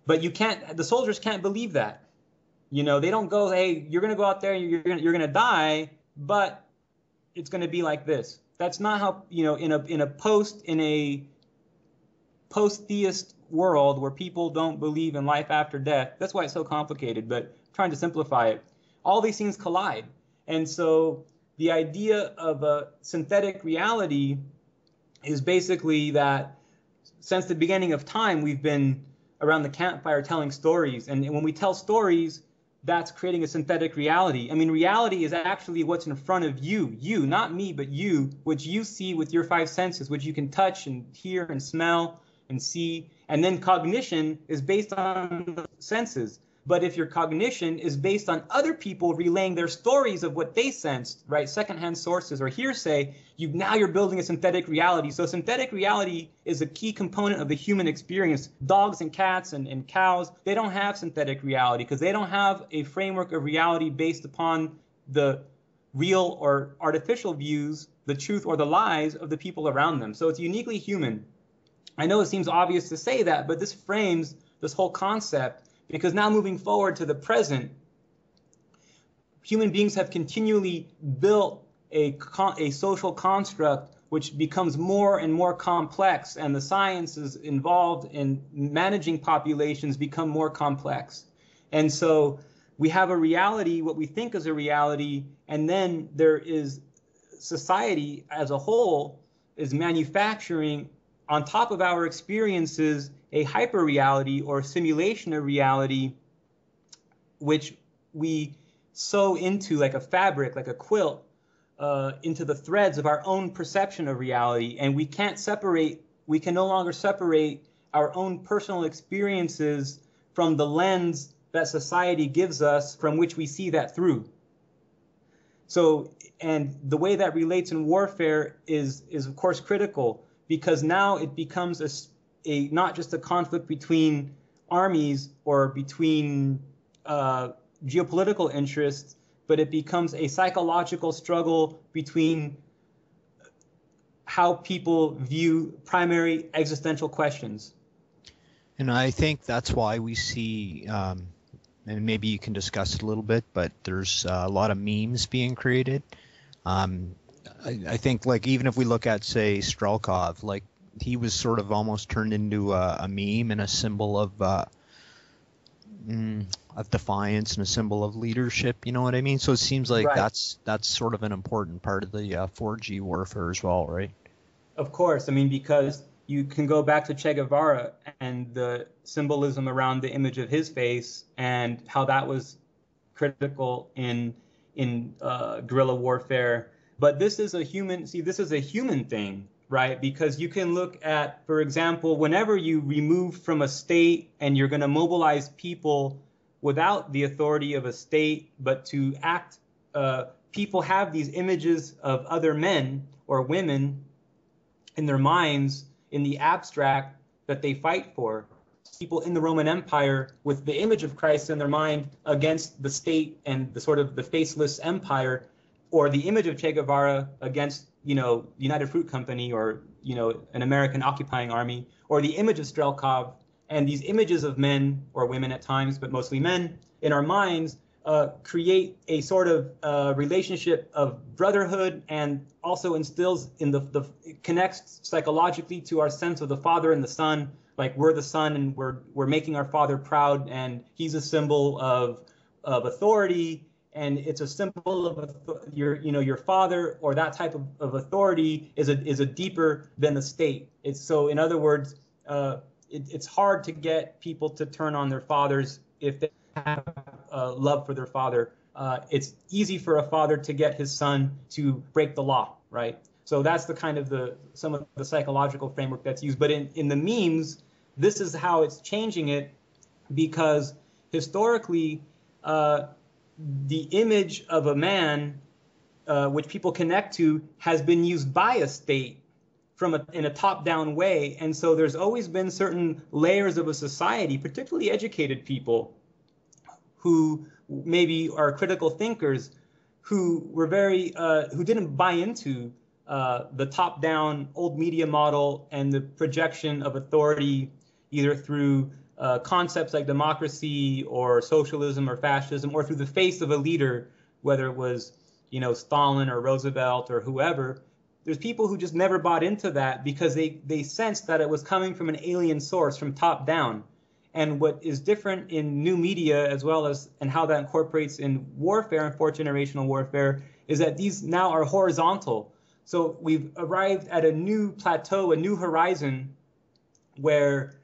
But the soldiers can't believe that. They don't go, hey, you're going to go out there, you're going to die, but it's going to be like this. That's not how, in a post-theist world where people don't believe in life after death. That's why it's so complicated, but trying to simplify it. All these things collide. And so the idea of a synthetic reality is basically that since the beginning of time, we've been around the campfire telling stories. And when we tell stories, that's creating a synthetic reality. I mean, reality is actually what's in front of you, not me, but you, which you see with your five senses, which you can touch and hear and smell and see. And then cognition is based on the senses. But if your cognition is based on other people relaying their stories of what they sensed, right, secondhand sources or hearsay, you're building a synthetic reality. So synthetic reality is a key component of the human experience. Dogs and cats and cows, they don't have synthetic reality because they don't have a framework of reality based upon the real or artificial views, the truth or the lies of the people around them. So it's uniquely human. I know it seems obvious to say that, but this frames this whole concept. Because now moving forward to the present, human beings have continually built a social construct which becomes more and more complex, and the sciences involved in managing populations become more complex. And so we have a reality, what we think is a reality, and then there is society as a whole is manufacturing on top of our experiences a hyper-reality or simulation of reality, which we sew into like a fabric, like a quilt, into the threads of our own perception of reality. And we can no longer separate our own personal experiences from the lens that society gives us from which we see that through. So, and the way that relates in warfare is of course critical, because now it becomes not just a conflict between armies or between geopolitical interests, but it becomes a psychological struggle between how people view primary existential questions. And I think that's why we see, and maybe you can discuss it a little bit, but there's a lot of memes being created. I think, like, even if we look at, say, Strelkov, like, he was sort of almost turned into a meme and a symbol of defiance and a symbol of leadership. You know what I mean? So it seems like right. that's sort of an important part of the 4G warfare as well, right? Of course. I mean, because you can go back to Che Guevara and the symbolism around the image of his face and how that was critical in guerrilla warfare. But this is a human thing, right? Because you can look at, for example, whenever you remove from a state and you're going to mobilize people without the authority of a state, but to act people have these images of other men or women in their minds in the abstract that they fight for. People in the Roman Empire with the image of Christ in their mind against the state and the sort of the faceless empire, or the image of Che Guevara against, United Fruit Company, or, an American occupying army, or the image of Strelkov. And these images of men or women at times, but mostly men, in our minds create a sort of relationship of brotherhood, and also instills in it connects psychologically to our sense of the Father and the Son. Like, we're the Son and we're making our Father proud, and he's a symbol of authority, and it's a symbol of your father, or that type of authority is a deeper than the state. It's so, in other words, it's hard to get people to turn on their fathers if they have love for their father. It's easy for a father to get his son to break the law, right? So that's the kind of some of the psychological framework that's used. But in the memes, this is how it's changing it, because historically, the image of a man, which people connect to, has been used by a state in a top-down way. And so there's always been certain layers of a society, particularly educated people, who maybe are critical thinkers, who were who didn't buy into the top-down old media model and the projection of authority, either through concepts like democracy or socialism or fascism, or through the face of a leader, whether it was, Stalin or Roosevelt or whoever. There's people who just never bought into that because they sensed that it was coming from an alien source, from top down. And what is different in new media, as well as and how that incorporates in warfare and fourth generational warfare, is that these now are horizontal. So we've arrived at a new plateau, a new horizon, where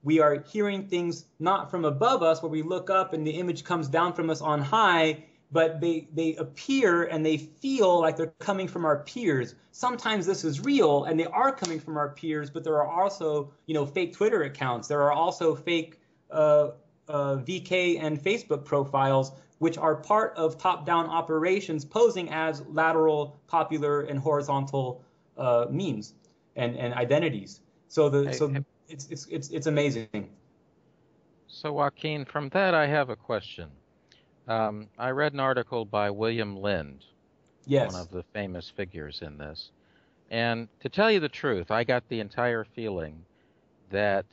we are hearing things not from above us, where we look up and the image comes down from us on high, but they appear and they feel like they're coming from our peers. Sometimes this is real and they are coming from our peers, but there are also, fake Twitter accounts. There are also fake VK and Facebook profiles, which are part of top-down operations posing as lateral, popular, and horizontal memes and identities. It's amazing. So Joaquin, from that I have a question. I read an article by William Lind, yes, one of the famous figures in this. And to tell you the truth, I got the entire feeling that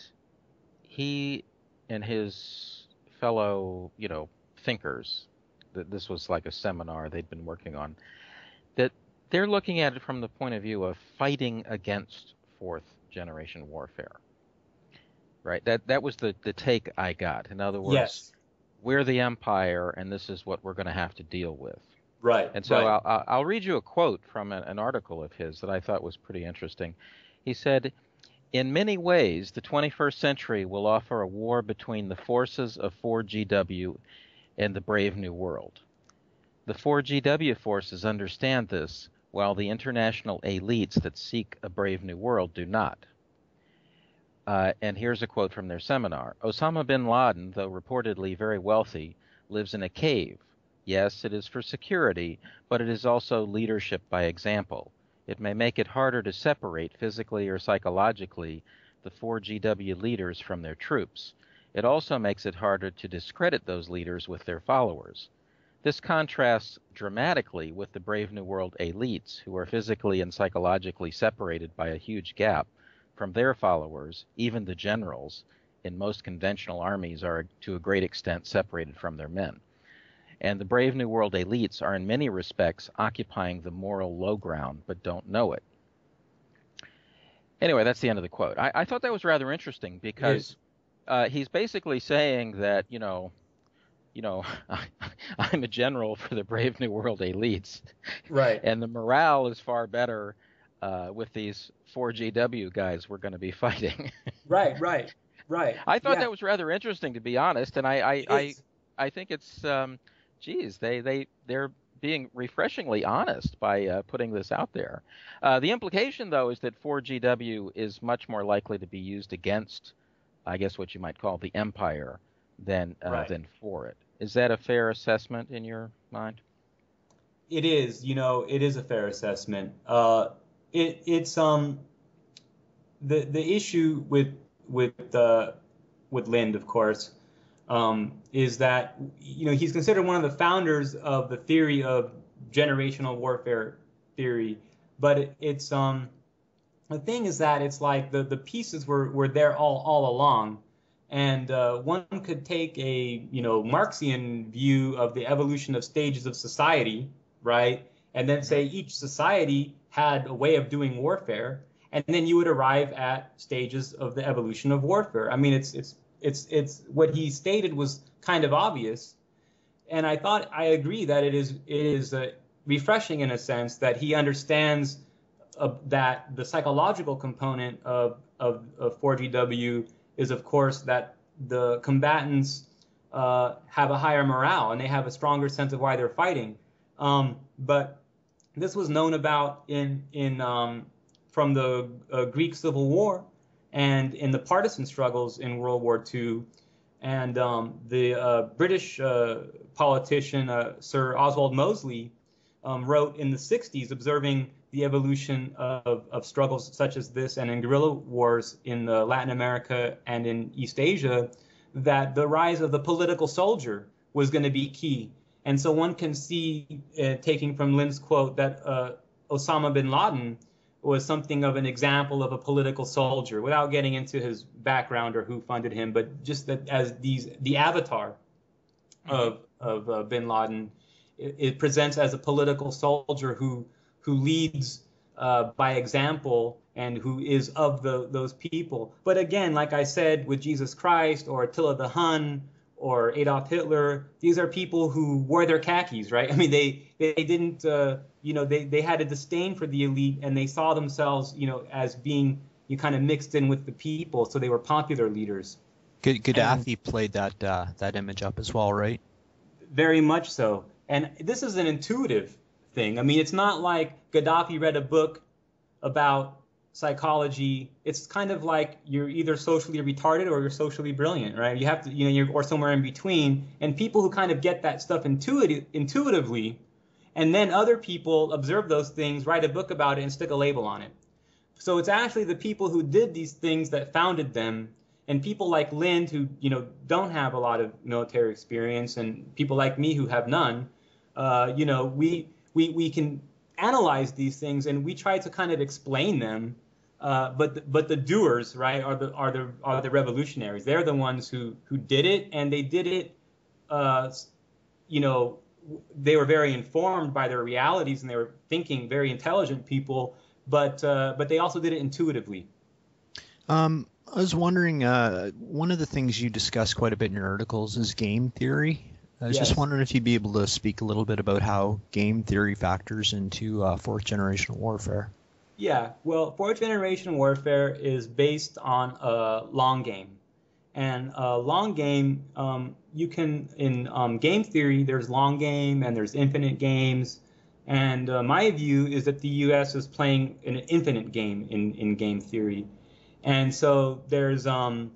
he and his fellow, thinkers, that this was like a seminar they'd been working on, that they're looking at it from the point of view of fighting against fourth generation warfare. Right? That was the take I got. In other words, yes, we're the empire, and this is what we're going to have to deal with. Right. And so right. I'll read you a quote from an article of his that I thought was pretty interesting. He said, "In many ways, the 21st century will offer a war between the forces of 4GW and the brave new world. The 4GW forces understand this, while the international elites that seek a brave new world do not." And here's a quote from their seminar. "Osama bin Laden, though reportedly very wealthy, lives in a cave. Yes, it is for security, but it is also leadership by example. It may make it harder to separate physically or psychologically the 4GW leaders from their troops. It also makes it harder to discredit those leaders with their followers. This contrasts dramatically with the Brave New World elites, who are physically and psychologically separated by a huge gap from their followers. Even the generals in most conventional armies are to a great extent separated from their men. And the Brave New World elites are in many respects occupying the moral low ground, but don't know it." Anyway, that's the end of the quote. I thought that was rather interesting because he's basically saying that, I'm a general for the Brave New World elites. Right. And the morale is far better with these 4GW guys we're going to be fighting. Right. I thought that was rather interesting, to be honest, and I think it's they're being refreshingly honest by putting this out there. The implication, though, is that 4GW is much more likely to be used against, I guess, what you might call the empire than for it. Is that a fair assessment in your mind? It is, it is a fair assessment. It's the issue with Lind, of course, is that he's considered one of the founders of the theory of generational warfare theory, but it's the thing is that it's like the pieces were there all along, and one could take a Marxian view of the evolution of stages of society, right, and then say each society had a way of doing warfare, and then you would arrive at stages of the evolution of warfare. I mean, it's what he stated was kind of obvious, and I agree that it is refreshing in a sense that he understands that the psychological component of 4GW is, of course, that the combatants have a higher morale and they have a stronger sense of why they're fighting. But this was known about from the Greek Civil War and in the partisan struggles in World War II. And the British politician Sir Oswald Mosley wrote in the 60s, observing the evolution of struggles such as this and in guerrilla wars in Latin America and in East Asia, that the rise of the political soldier was going to be key. And so one can see, taking from Lind's quote, that Osama bin Laden was something of an example of a political soldier, without getting into his background or who funded him, but just that as the avatar of bin Laden, it presents as a political soldier who leads by example and who is of those people. But again, like I said, with Jesus Christ or Attila the Hun or Adolf Hitler, these are people who wore their khakis, right? I mean, they didn't, they had a disdain for the elite, and they saw themselves, as being kind of mixed in with the people, so they were popular leaders. Gaddafi played that image up as well, right? Very much so. And this is an intuitive thing. I mean, it's not like Gaddafi read a book about psychology. It's kind of like you're either socially retarded or you're socially brilliant, right? You have to, you're or somewhere in between. And people who kind of get that stuff intuitively, and then other people observe those things, write a book about it, and stick a label on it. So it's actually the people who did these things that founded them, and people like Lind who don't have a lot of military experience, and people like me who have none. We can analyze these things and we try to kind of explain them. But the doers, right, are the revolutionaries. They're the ones who did it, and they did it. They were very informed by their realities, and they were thinking, very intelligent people. But they also did it intuitively. I was wondering, one of the things you discuss quite a bit in your articles is game theory. I was just wondering if you'd be able to speak a little bit about how game theory factors into fourth generation warfare. Yeah, well, fourth generation warfare is based on a long game. And a long game, you can, in game theory, there's long game and there's infinite games. And my view is that the U.S. is playing an infinite game in game theory. And so there's, in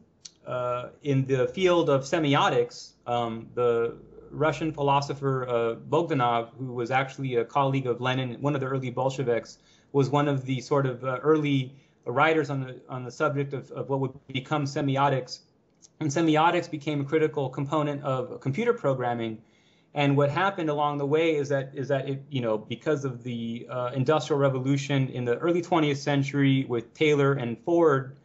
the field of semiotics, the Russian philosopher Bogdanov, who was actually a colleague of Lenin, one of the early Bolsheviks, was one of the sort of early writers on the subject of what would become semiotics. And semiotics became a critical component of computer programming. And what happened along the way is that it, because of the Industrial Revolution in the early 20th century with Taylor and Ford,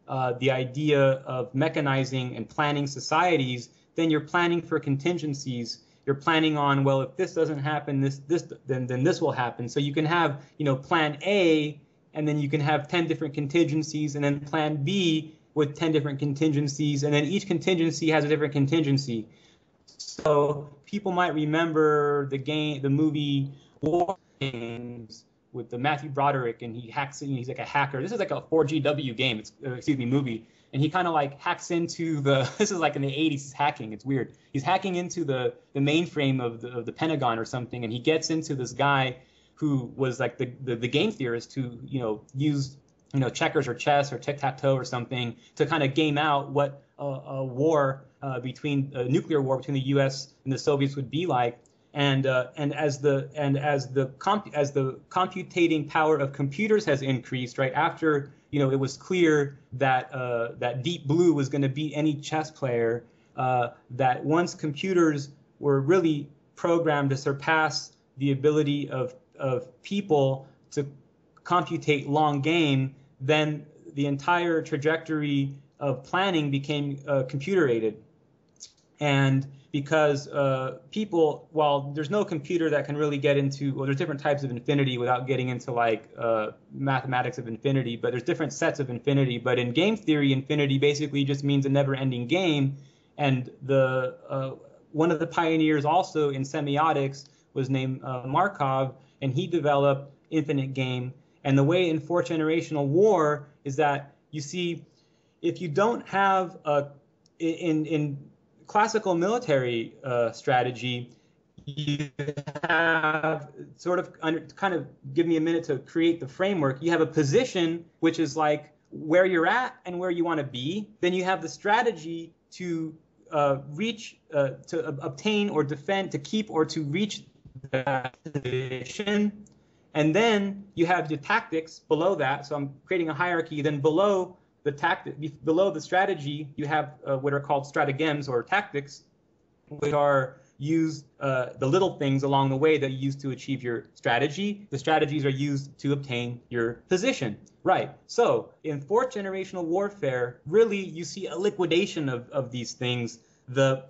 the idea of mechanizing and planning societies, then you're planning for contingencies. You're planning on, well, if this doesn't happen, then this will happen. So you can have, plan A, and then you can have 10 different contingencies, and then plan B with 10 different contingencies, and then each contingency has a different contingency. So people might remember the movie War Games with the Matthew Broderick, and he hacks in. He's like a hacker. This is like a 4GW game. Movie. And he kind of like hacks into this is like in the 80s, he's hacking. It's weird. He's hacking into the mainframe of the Pentagon or something. And he gets into this guy who was like the game theorist who, used, checkers or chess or tic-tac-toe or something to kind of game out what a nuclear war between the U.S. and the Soviets would be like. And as the computating power of computers has increased, right after it was clear that that Deep Blue was going to beat any chess player, that once computers were really programmed to surpass the ability of people to computate long game, then the entire trajectory of planning became computer-aided. And because people, while there's no computer that can really get into, well, there's different types of infinity without getting into like mathematics of infinity, but there's different sets of infinity. But in game theory, infinity basically just means a never-ending game. And one of the pioneers also in semiotics was named Markov, and he developed infinite game. And the way in fourth generational war is that, you see, if you don't have in classical military strategy, you have kind of give me a minute to create the framework. You have a position, which is like where you're at and where you want to be. Then you have the strategy to to obtain or defend, to keep or to reach that position. And then you have the tactics below that. So I'm creating a hierarchy. Then below the strategy, you have what are called stratagems or tactics, which are used, the little things along the way that you use to achieve your strategy. The strategies are used to obtain your position. Right. So in fourth generational warfare, really you see a liquidation of these things. The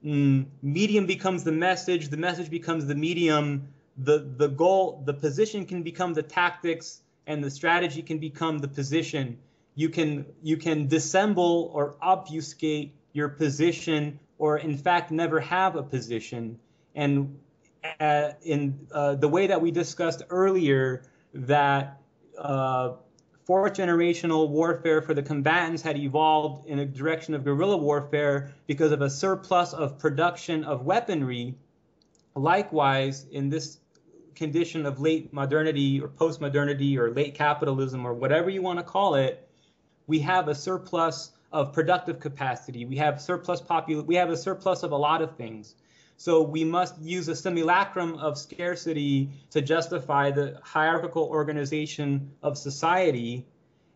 medium becomes the message becomes the medium, the goal, the position can become the tactics, and the strategy can become the position. You can dissemble or obfuscate your position, or in fact never have a position. And in the way that we discussed earlier, that fourth generational warfare for the combatants had evolved in a direction of guerrilla warfare because of a surplus of production of weaponry. Likewise, in this condition of late modernity or post-modernity or late capitalism or whatever you want to call it, we have a surplus of productive capacity. We have we have a surplus of a lot of things. So we must use a simulacrum of scarcity to justify the hierarchical organization of society.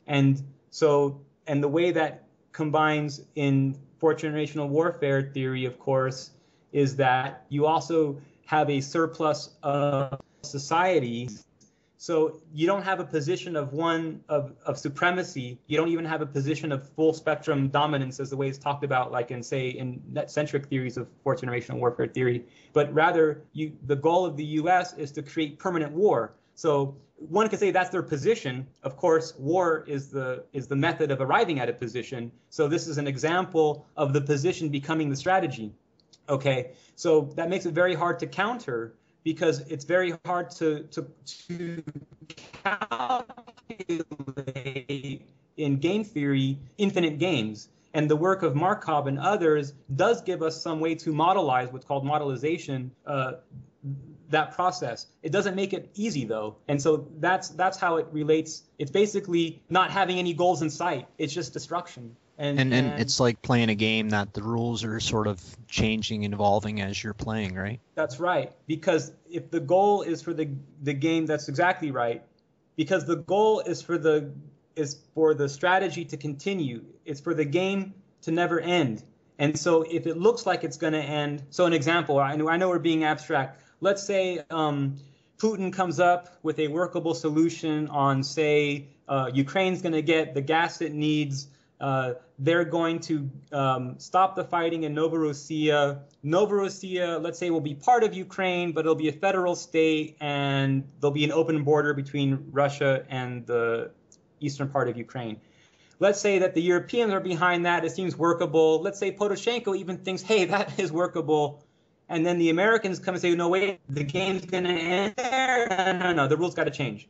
And the way that combines in fourth generational warfare theory, of course, is that you also have a surplus of society. So you don't have a position of supremacy. You don't even have a position of full spectrum dominance as the way it's talked about, like in net-centric theories of fourth generational warfare theory. But rather, the goal of the U.S. is to create permanent war. So one could say that's their position. Of course, war is the method of arriving at a position. So this is an example of the position becoming the strategy. Okay, so that makes it very hard to counter, because it's very hard to calculate in game theory infinite games. And the work of Markov and others does give us some way to modelize what's called modelization, that process. It doesn't make it easy, though. And so that's how it relates. It's basically not having any goals in sight. It's just destruction. And it's like playing a game that the rules are sort of changing and evolving as you're playing, right? That's right. Because if the goal is for the game, that's exactly right. Because the goal is for the strategy to continue. It's for the game to never end. And so if it looks like it's going to end, so an example, I know we're being abstract. Let's say Putin comes up with a workable solution on, say, Ukraine's going to get the gas it needs. They're going to stop the fighting in Novorossiya. Novorossiya, let's say, will be part of Ukraine, but it'll be a federal state, and there'll be an open border between Russia and the eastern part of Ukraine. Let's say that the Europeans are behind that. It seems workable. Let's say Poroshenko even thinks, hey, that is workable. And then the Americans come and say, no, wait, the game's going to end there. No, the rules got to change.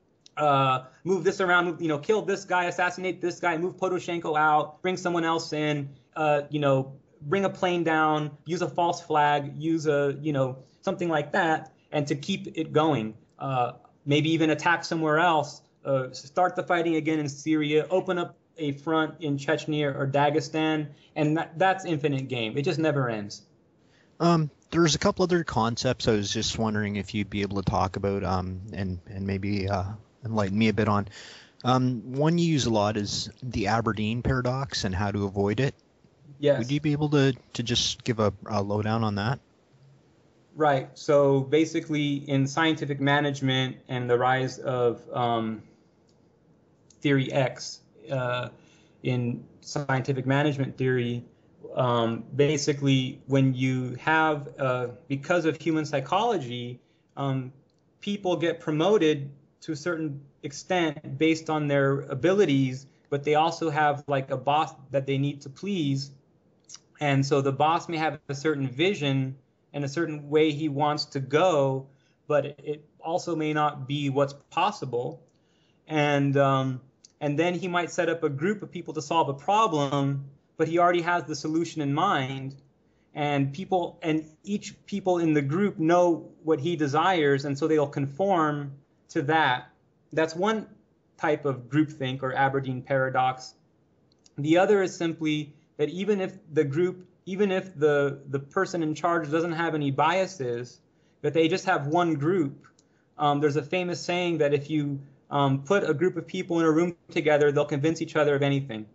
Move this around, kill this guy, assassinate this guy, move Poroshenko out, bring someone else in, bring a plane down, use a false flag, use something like that, and to keep it going. Maybe even attack somewhere else, start the fighting again in Syria, open up a front in Chechnya or Dagestan, and that's infinite game. It just never ends. there's a couple other concepts I was just wondering if you'd be able to talk about and maybe enlighten me a bit on. One you use a lot is the Aberdine paradox and how to avoid it. Yes. Would you be able to just give a lowdown on that? Right. So basically, in scientific management and the rise of theory X, in scientific management theory, basically when you have, because of human psychology, people get promoted to a certain extent based on their abilities, but they also have like a boss that they need to please. And so the boss may have a certain vision and a certain way he wants to go, but it also may not be what's possible. And then he might set up a group of people to solve a problem, but he already has the solution in mind. And each people in the group know what he desires, and so they'll conform to that. That's one type of groupthink or Aberdeen paradox. The other is simply that even if the person in charge doesn't have any biases, that they just have one group. There's a famous saying that if you put a group of people in a room together, they'll convince each other of anything.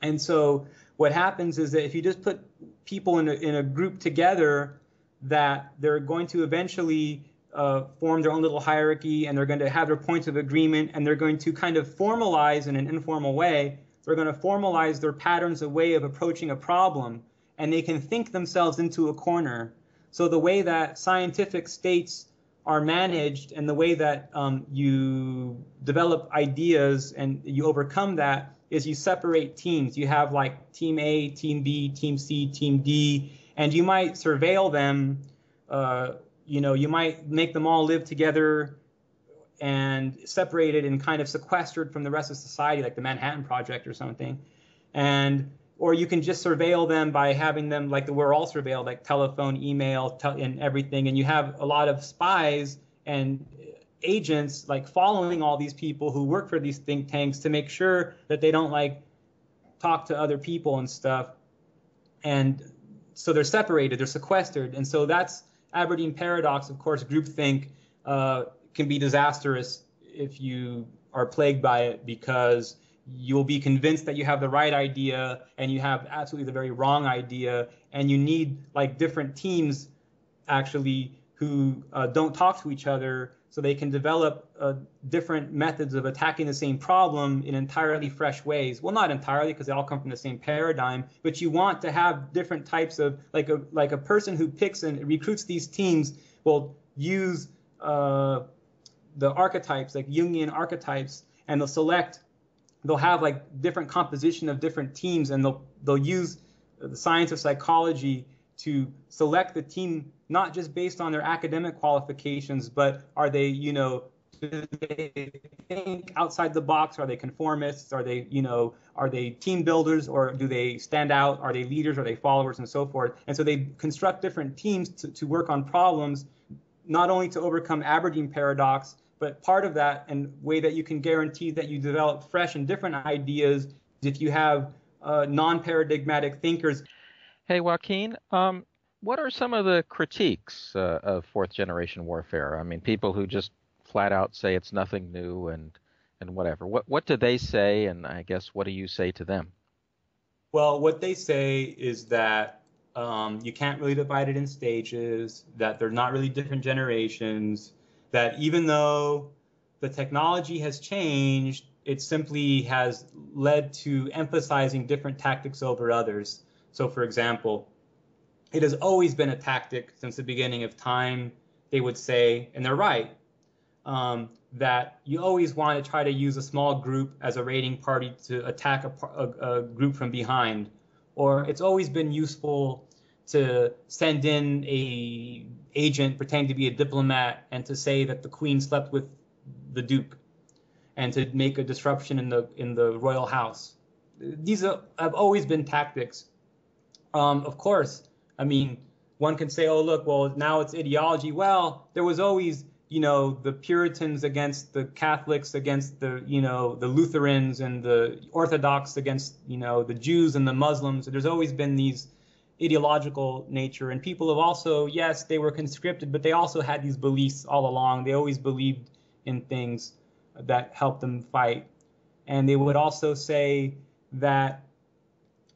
And so what happens is that if you just put people in a group together, that they're going to eventually form their own little hierarchy, and they're going to have their points of agreement, and they're going to kind of formalize in an informal way. They're going to formalize their patterns of way of approaching a problem, and they can think themselves into a corner. So the way that scientific states are managed and the way that you develop ideas and you overcome that is you separate teams. You have like team A, team B, team C, team D, and you might surveil them. You might make them all live together and separated and kind of sequestered from the rest of society, like the Manhattan Project or something. Or you can just surveil them by having them like we're all surveilled, like telephone, email, and everything. And you have a lot of spies and agents like following all these people who work for these think tanks to make sure that they don't like talk to other people and stuff. And so they're separated, they're sequestered. And so that's Aberdeen paradox. Of course, groupthink can be disastrous if you are plagued by it, because you'll be convinced that you have the right idea and you have absolutely the very wrong idea, and you need like different teams actually who don't talk to each other so they can develop different methods of attacking the same problem in entirely fresh ways. Well, not entirely, because they all come from the same paradigm, but you want to have different types of like a person who picks and recruits these teams will use the archetypes, like Jungian archetypes, and they'll have like different composition of different teams, and they'll use the science of psychology to select the team, not just based on their academic qualifications, but are they, do they think outside the box? Are they conformists? Are they team builders, or do they stand out? Are they leaders? Are they followers, and so forth? And so they construct different teams to work on problems, not only to overcome Aberdeen paradox, but part of that and way that you can guarantee that you develop fresh and different ideas if you have non-paradigmatic thinkers. Hey, Joaquin, what are some of the critiques of fourth generation warfare? I mean, people who just flat out say it's nothing new and whatever. What do they say, and I guess what do you say to them? Well, what they say is that you can't really divide it in stages, that they're not really different generations, that even though the technology has changed, it simply has led to emphasizing different tactics over others. So, for example, it has always been a tactic since the beginning of time, they would say, and they're right, that you always want to try to use a small group as a raiding party to attack a group from behind. Or it's always been useful to send in a agent pretending to be a diplomat and to say that the queen slept with the duke, and to make a disruption in the royal house. These have always been tactics. Of course, I mean, one can say, oh, look, well, now it's ideology. Well, there was always, the Puritans against the Catholics, against the Lutherans, and the Orthodox against, the Jews and the Muslims. There's always been these ideological nature. And people have also, yes, they were conscripted, but they also had these beliefs all along. They always believed in things that helped them fight. And they would also say that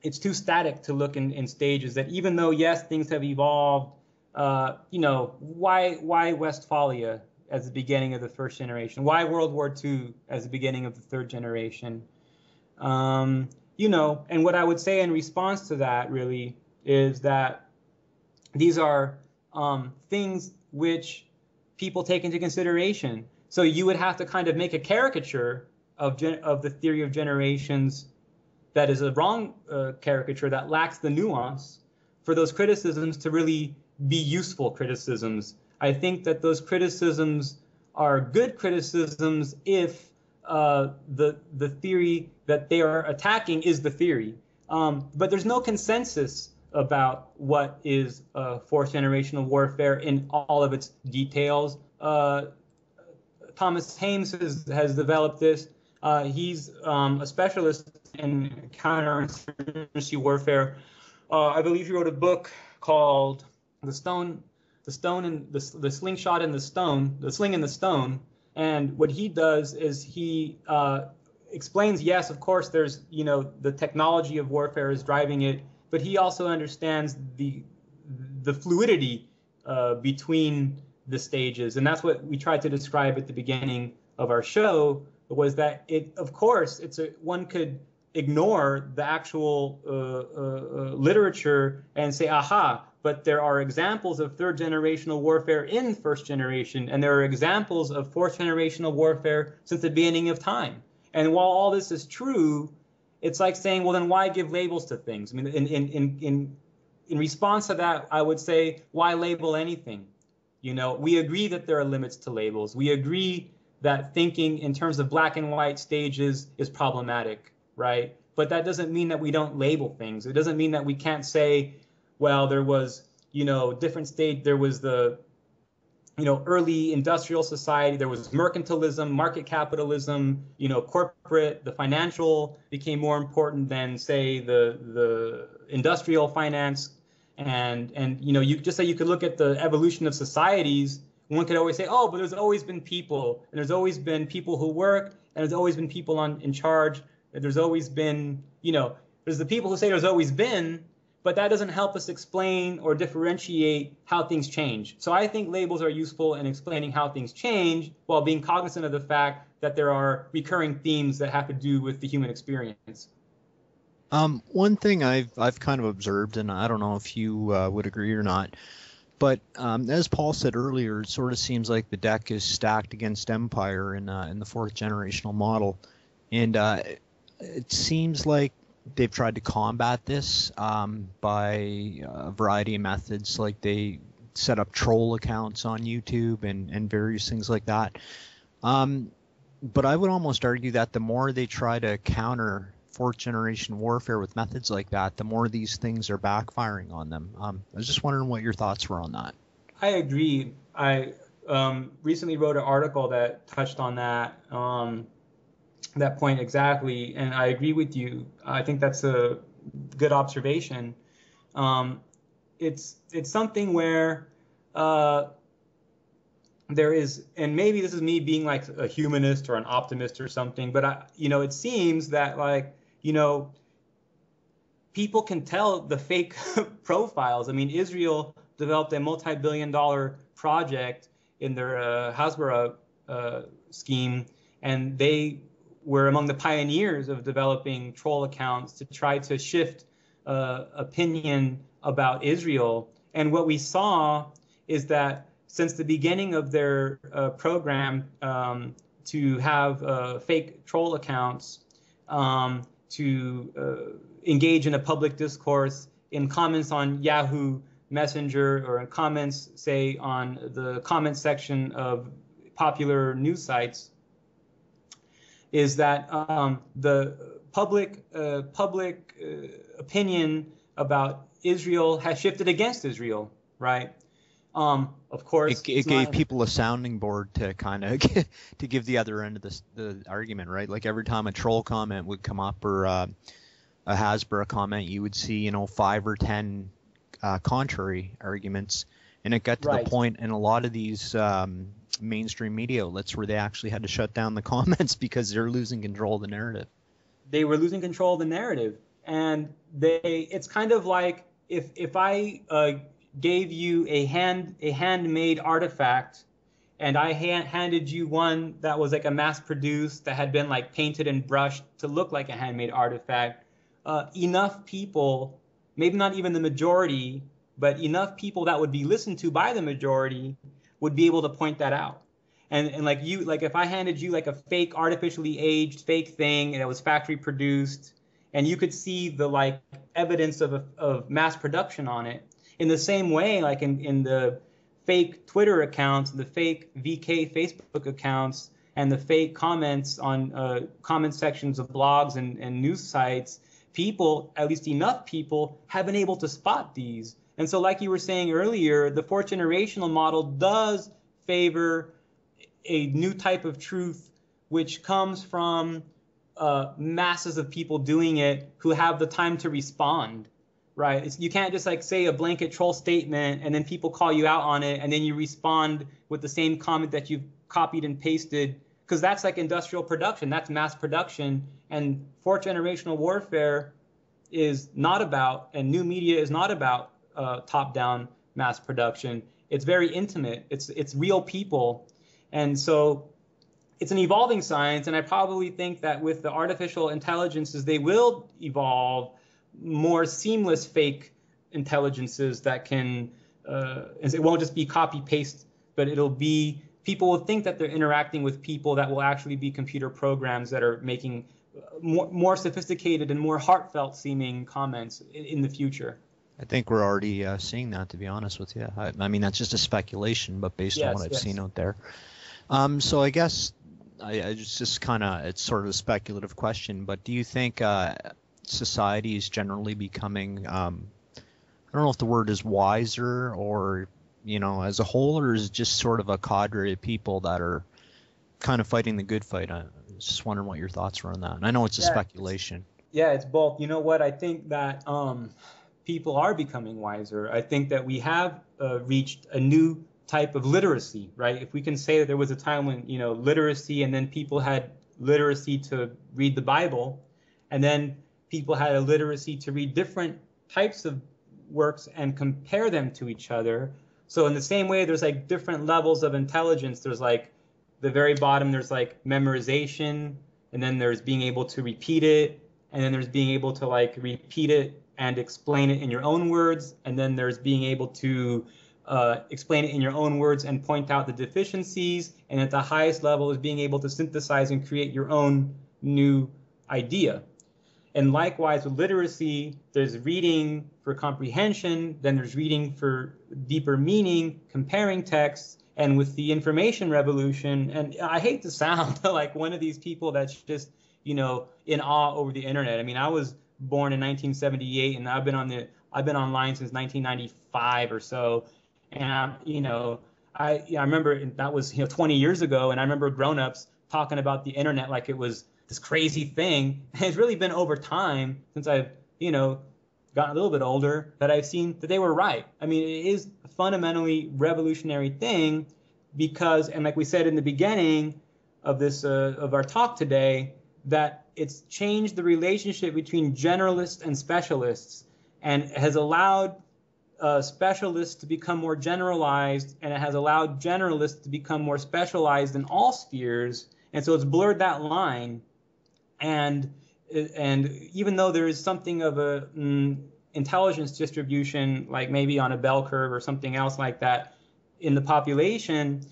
it's too static to look in stages, that even though, yes, things have evolved, why Westphalia as the beginning of the first generation? Why World War II as the beginning of the third generation? And what I would say in response to that really is that these are things which people take into consideration. So you would have to kind of make a caricature of the theory of generations that is a wrong caricature, that lacks the nuance, for those criticisms to really be useful criticisms. I think that those criticisms are good criticisms if the theory that they are attacking is the theory. But there's no consensus about what is fourth generational warfare in all of its details. Thomas Hames has developed this. He's a specialist in counterinsurgency warfare. I believe he wrote a book called The Slingshot and the Sling and the Stone. And what he does is he explains, yes, of course, there's, the technology of warfare is driving it, but he also understands the fluidity between the stages. And that's what we tried to describe at the beginning of our show, was that one could ignore the actual literature and say, aha, but there are examples of third generational warfare in first generation, and there are examples of fourth generational warfare since the beginning of time. And while all this is true, it's like saying, well, then why give labels to things? I mean, in response to that, I would say, why label anything? We agree that there are limits to labels. We agree that thinking in terms of black and white stages is problematic, right? But that doesn't mean that we don't label things. It doesn't mean that we can't say, well, there was, different stage. There was the, early industrial society. There was mercantilism, market capitalism, corporate, the financial became more important than, say, the industrial finance. And you just say you could look at the evolution of societies. One could always say, oh, but there's always been people, and there's always been people who work, and there's always been people in charge. And there's always been, there's the people who say there's always been, but that doesn't help us explain or differentiate how things change. So I think labels are useful in explaining how things change while being cognizant of the fact that there are recurring themes that have to do with the human experience. One thing I've kind of observed, and I don't know if you would agree or not, but as Paul said earlier, it sort of seems like the deck is stacked against Empire in the fourth generational model, and it seems like they've tried to combat this by a variety of methods, like they set up troll accounts on YouTube and various things like that. But I would almost argue that the more they try to counter fourth generation warfare with methods like that, the more these things are backfiring on them. I was just wondering what your thoughts were on that. I agree. I recently wrote an article that touched on that point exactly, and I agree with you. I think that's a good observation. It's something where there is, and maybe this is me being like a humanist or an optimist or something, but it seems that people can tell the fake profiles. I mean, Israel developed a multi-billion-dollar project in their Hasbara scheme, and they were among the pioneers of developing troll accounts to try to shift opinion about Israel. And what we saw is that since the beginning of their program to have fake troll accounts, to engage in a public discourse in comments on Yahoo Messenger or in comments, say, on the comment section of popular news sites, is that the public opinion about Israel has shifted against Israel, right? Of course, it gave people a sounding board to kind of to give the other end of the argument, right? Like every time a troll comment would come up or a Hasbara comment, you would see 5 or 10 contrary arguments, and it got to the point in a lot of these mainstream media outlets where they actually had to shut down the comments because they're losing control of the narrative. They were losing control of the narrative, and it's kind of like if I gave you a handmade artifact, and I handed you one that was like a mass-produced, that had been like painted and brushed to look like a handmade artifact, enough people, maybe not even the majority, but enough people that would be listened to by the majority would be able to point that out. And like if I handed you like a fake, artificially aged fake thing that was factory produced, and you could see the like evidence of mass production on it, in the same way, like in the fake Twitter accounts, the fake VK Facebook accounts, and the fake comments on comment sections of blogs and news sites, people, at least enough people, have been able to spot these. And so like you were saying earlier, the fourth generational model does favor a new type of truth, which comes from masses of people doing it who have the time to respond. Right. You can't just like say a blanket troll statement and then people call you out on it and then you respond with the same comment that you've copied and pasted, because that's like industrial production. That's mass production. And fourth generational warfare is not about, and new media is not about top-down mass production. It's very intimate. It's real people. And so it's an evolving science. And I probably think that with the artificial intelligences, they will evolve more seamless fake intelligences that can, it won't just be copy paste, but it'll be, people will think that they're interacting with people that will actually be computer programs that are making more sophisticated and more heartfelt seeming comments in the future. I think we're already seeing that, to be honest with you. I mean, that's just a speculation, but based on what I've seen out there. So I guess I just kind of, it's sort of a speculative question, but do you think society is generally becoming, I don't know if the word is wiser or, as a whole, or is it just sort of a cadre of people that are kind of fighting the good fight? I was just wondering what your thoughts were on that. And I know it's a speculation. It's both. You know what? I think that people are becoming wiser. I think that we have reached a new type of literacy, right? If we can say that there was a time when, literacy, and then people had literacy to read the Bible, and then people had a literacy to read different types of works and compare them to each other. So in the same way, there's like different levels of intelligence. There's like the very bottom, there's like memorization, and then there's being able to repeat it, and then there's being able to like repeat it and explain it in your own words, and then there's being able to explain it in your own words and point out the deficiencies, and at the highest level is being able to synthesize and create your own new idea. And likewise with literacy, there's reading for comprehension, then there's reading for deeper meaning, comparing texts, and with the information revolution, and I hate to sound like one of these people that's just, in awe over the internet. I mean, I was born in 1978, and I've been online since 1995 or so. And, I remember that was, 20 years ago, and I remember grown-ups talking about the internet like it was this crazy thing. And it's really been over time, since I've, gotten a little bit older, that I've seen that they were right. I mean, it is a fundamentally revolutionary thing because, and like we said in the beginning of this, of our talk today, that it's changed the relationship between generalists and specialists, and has allowed specialists to become more generalized, and it has allowed generalists to become more specialized in all spheres. And so it's blurred that line. And even though there is something of a intelligence distribution, like maybe on a bell curve or something else like that in the population,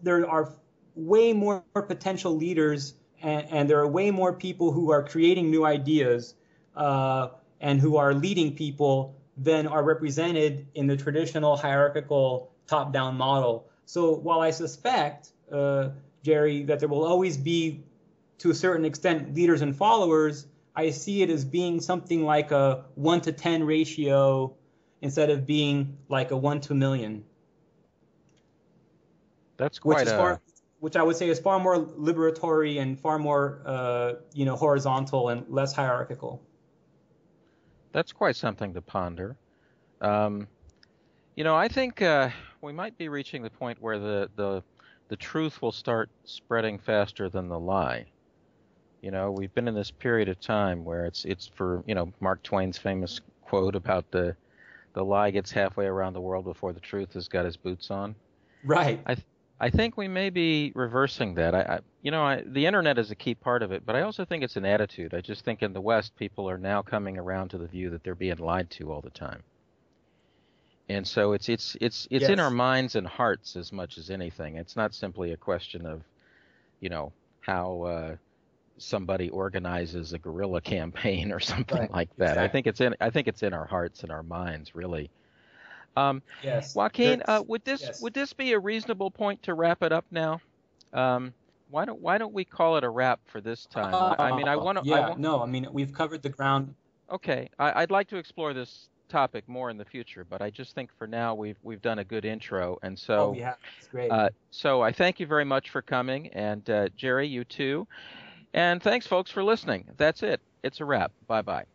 there are way more potential leaders, and there are way more people who are creating new ideas and who are leading people than are represented in the traditional hierarchical top-down model. So while I suspect, Jerry, that there will always be, to a certain extent, leaders and followers, I see it as being something like a 1 to 10 ratio instead of being like a 1 to a million. That's quite which I would say is far more liberatory and far more, horizontal and less hierarchical. That's quite something to ponder. I think we might be reaching the point where the truth will start spreading faster than the lie. We've been in this period of time where it's for, Mark Twain's famous quote about the lie gets halfway around the world before the truth has got his boots on. Right. I think we may be reversing that. The internet is a key part of it, but I also think it's an attitude. I just think in the West, people are now coming around to the view that they're being lied to all the time. And so it's yes. in our minds and hearts as much as anything. It's not simply a question of, how somebody organizes a guerrilla campaign or something right. like that. Exactly. I think it's in our hearts and our minds, really. Yes. Joaquin, would this be a reasonable point to wrap it up now? Why don't we call it a wrap for this time? We've covered the ground. Okay, I'd like to explore this topic more in the future, but I just think for now we've done a good intro, and so we have. It's great. So I thank you very much for coming, and Jerry, you too, and thanks folks for listening. That's it. It's a wrap. Bye bye.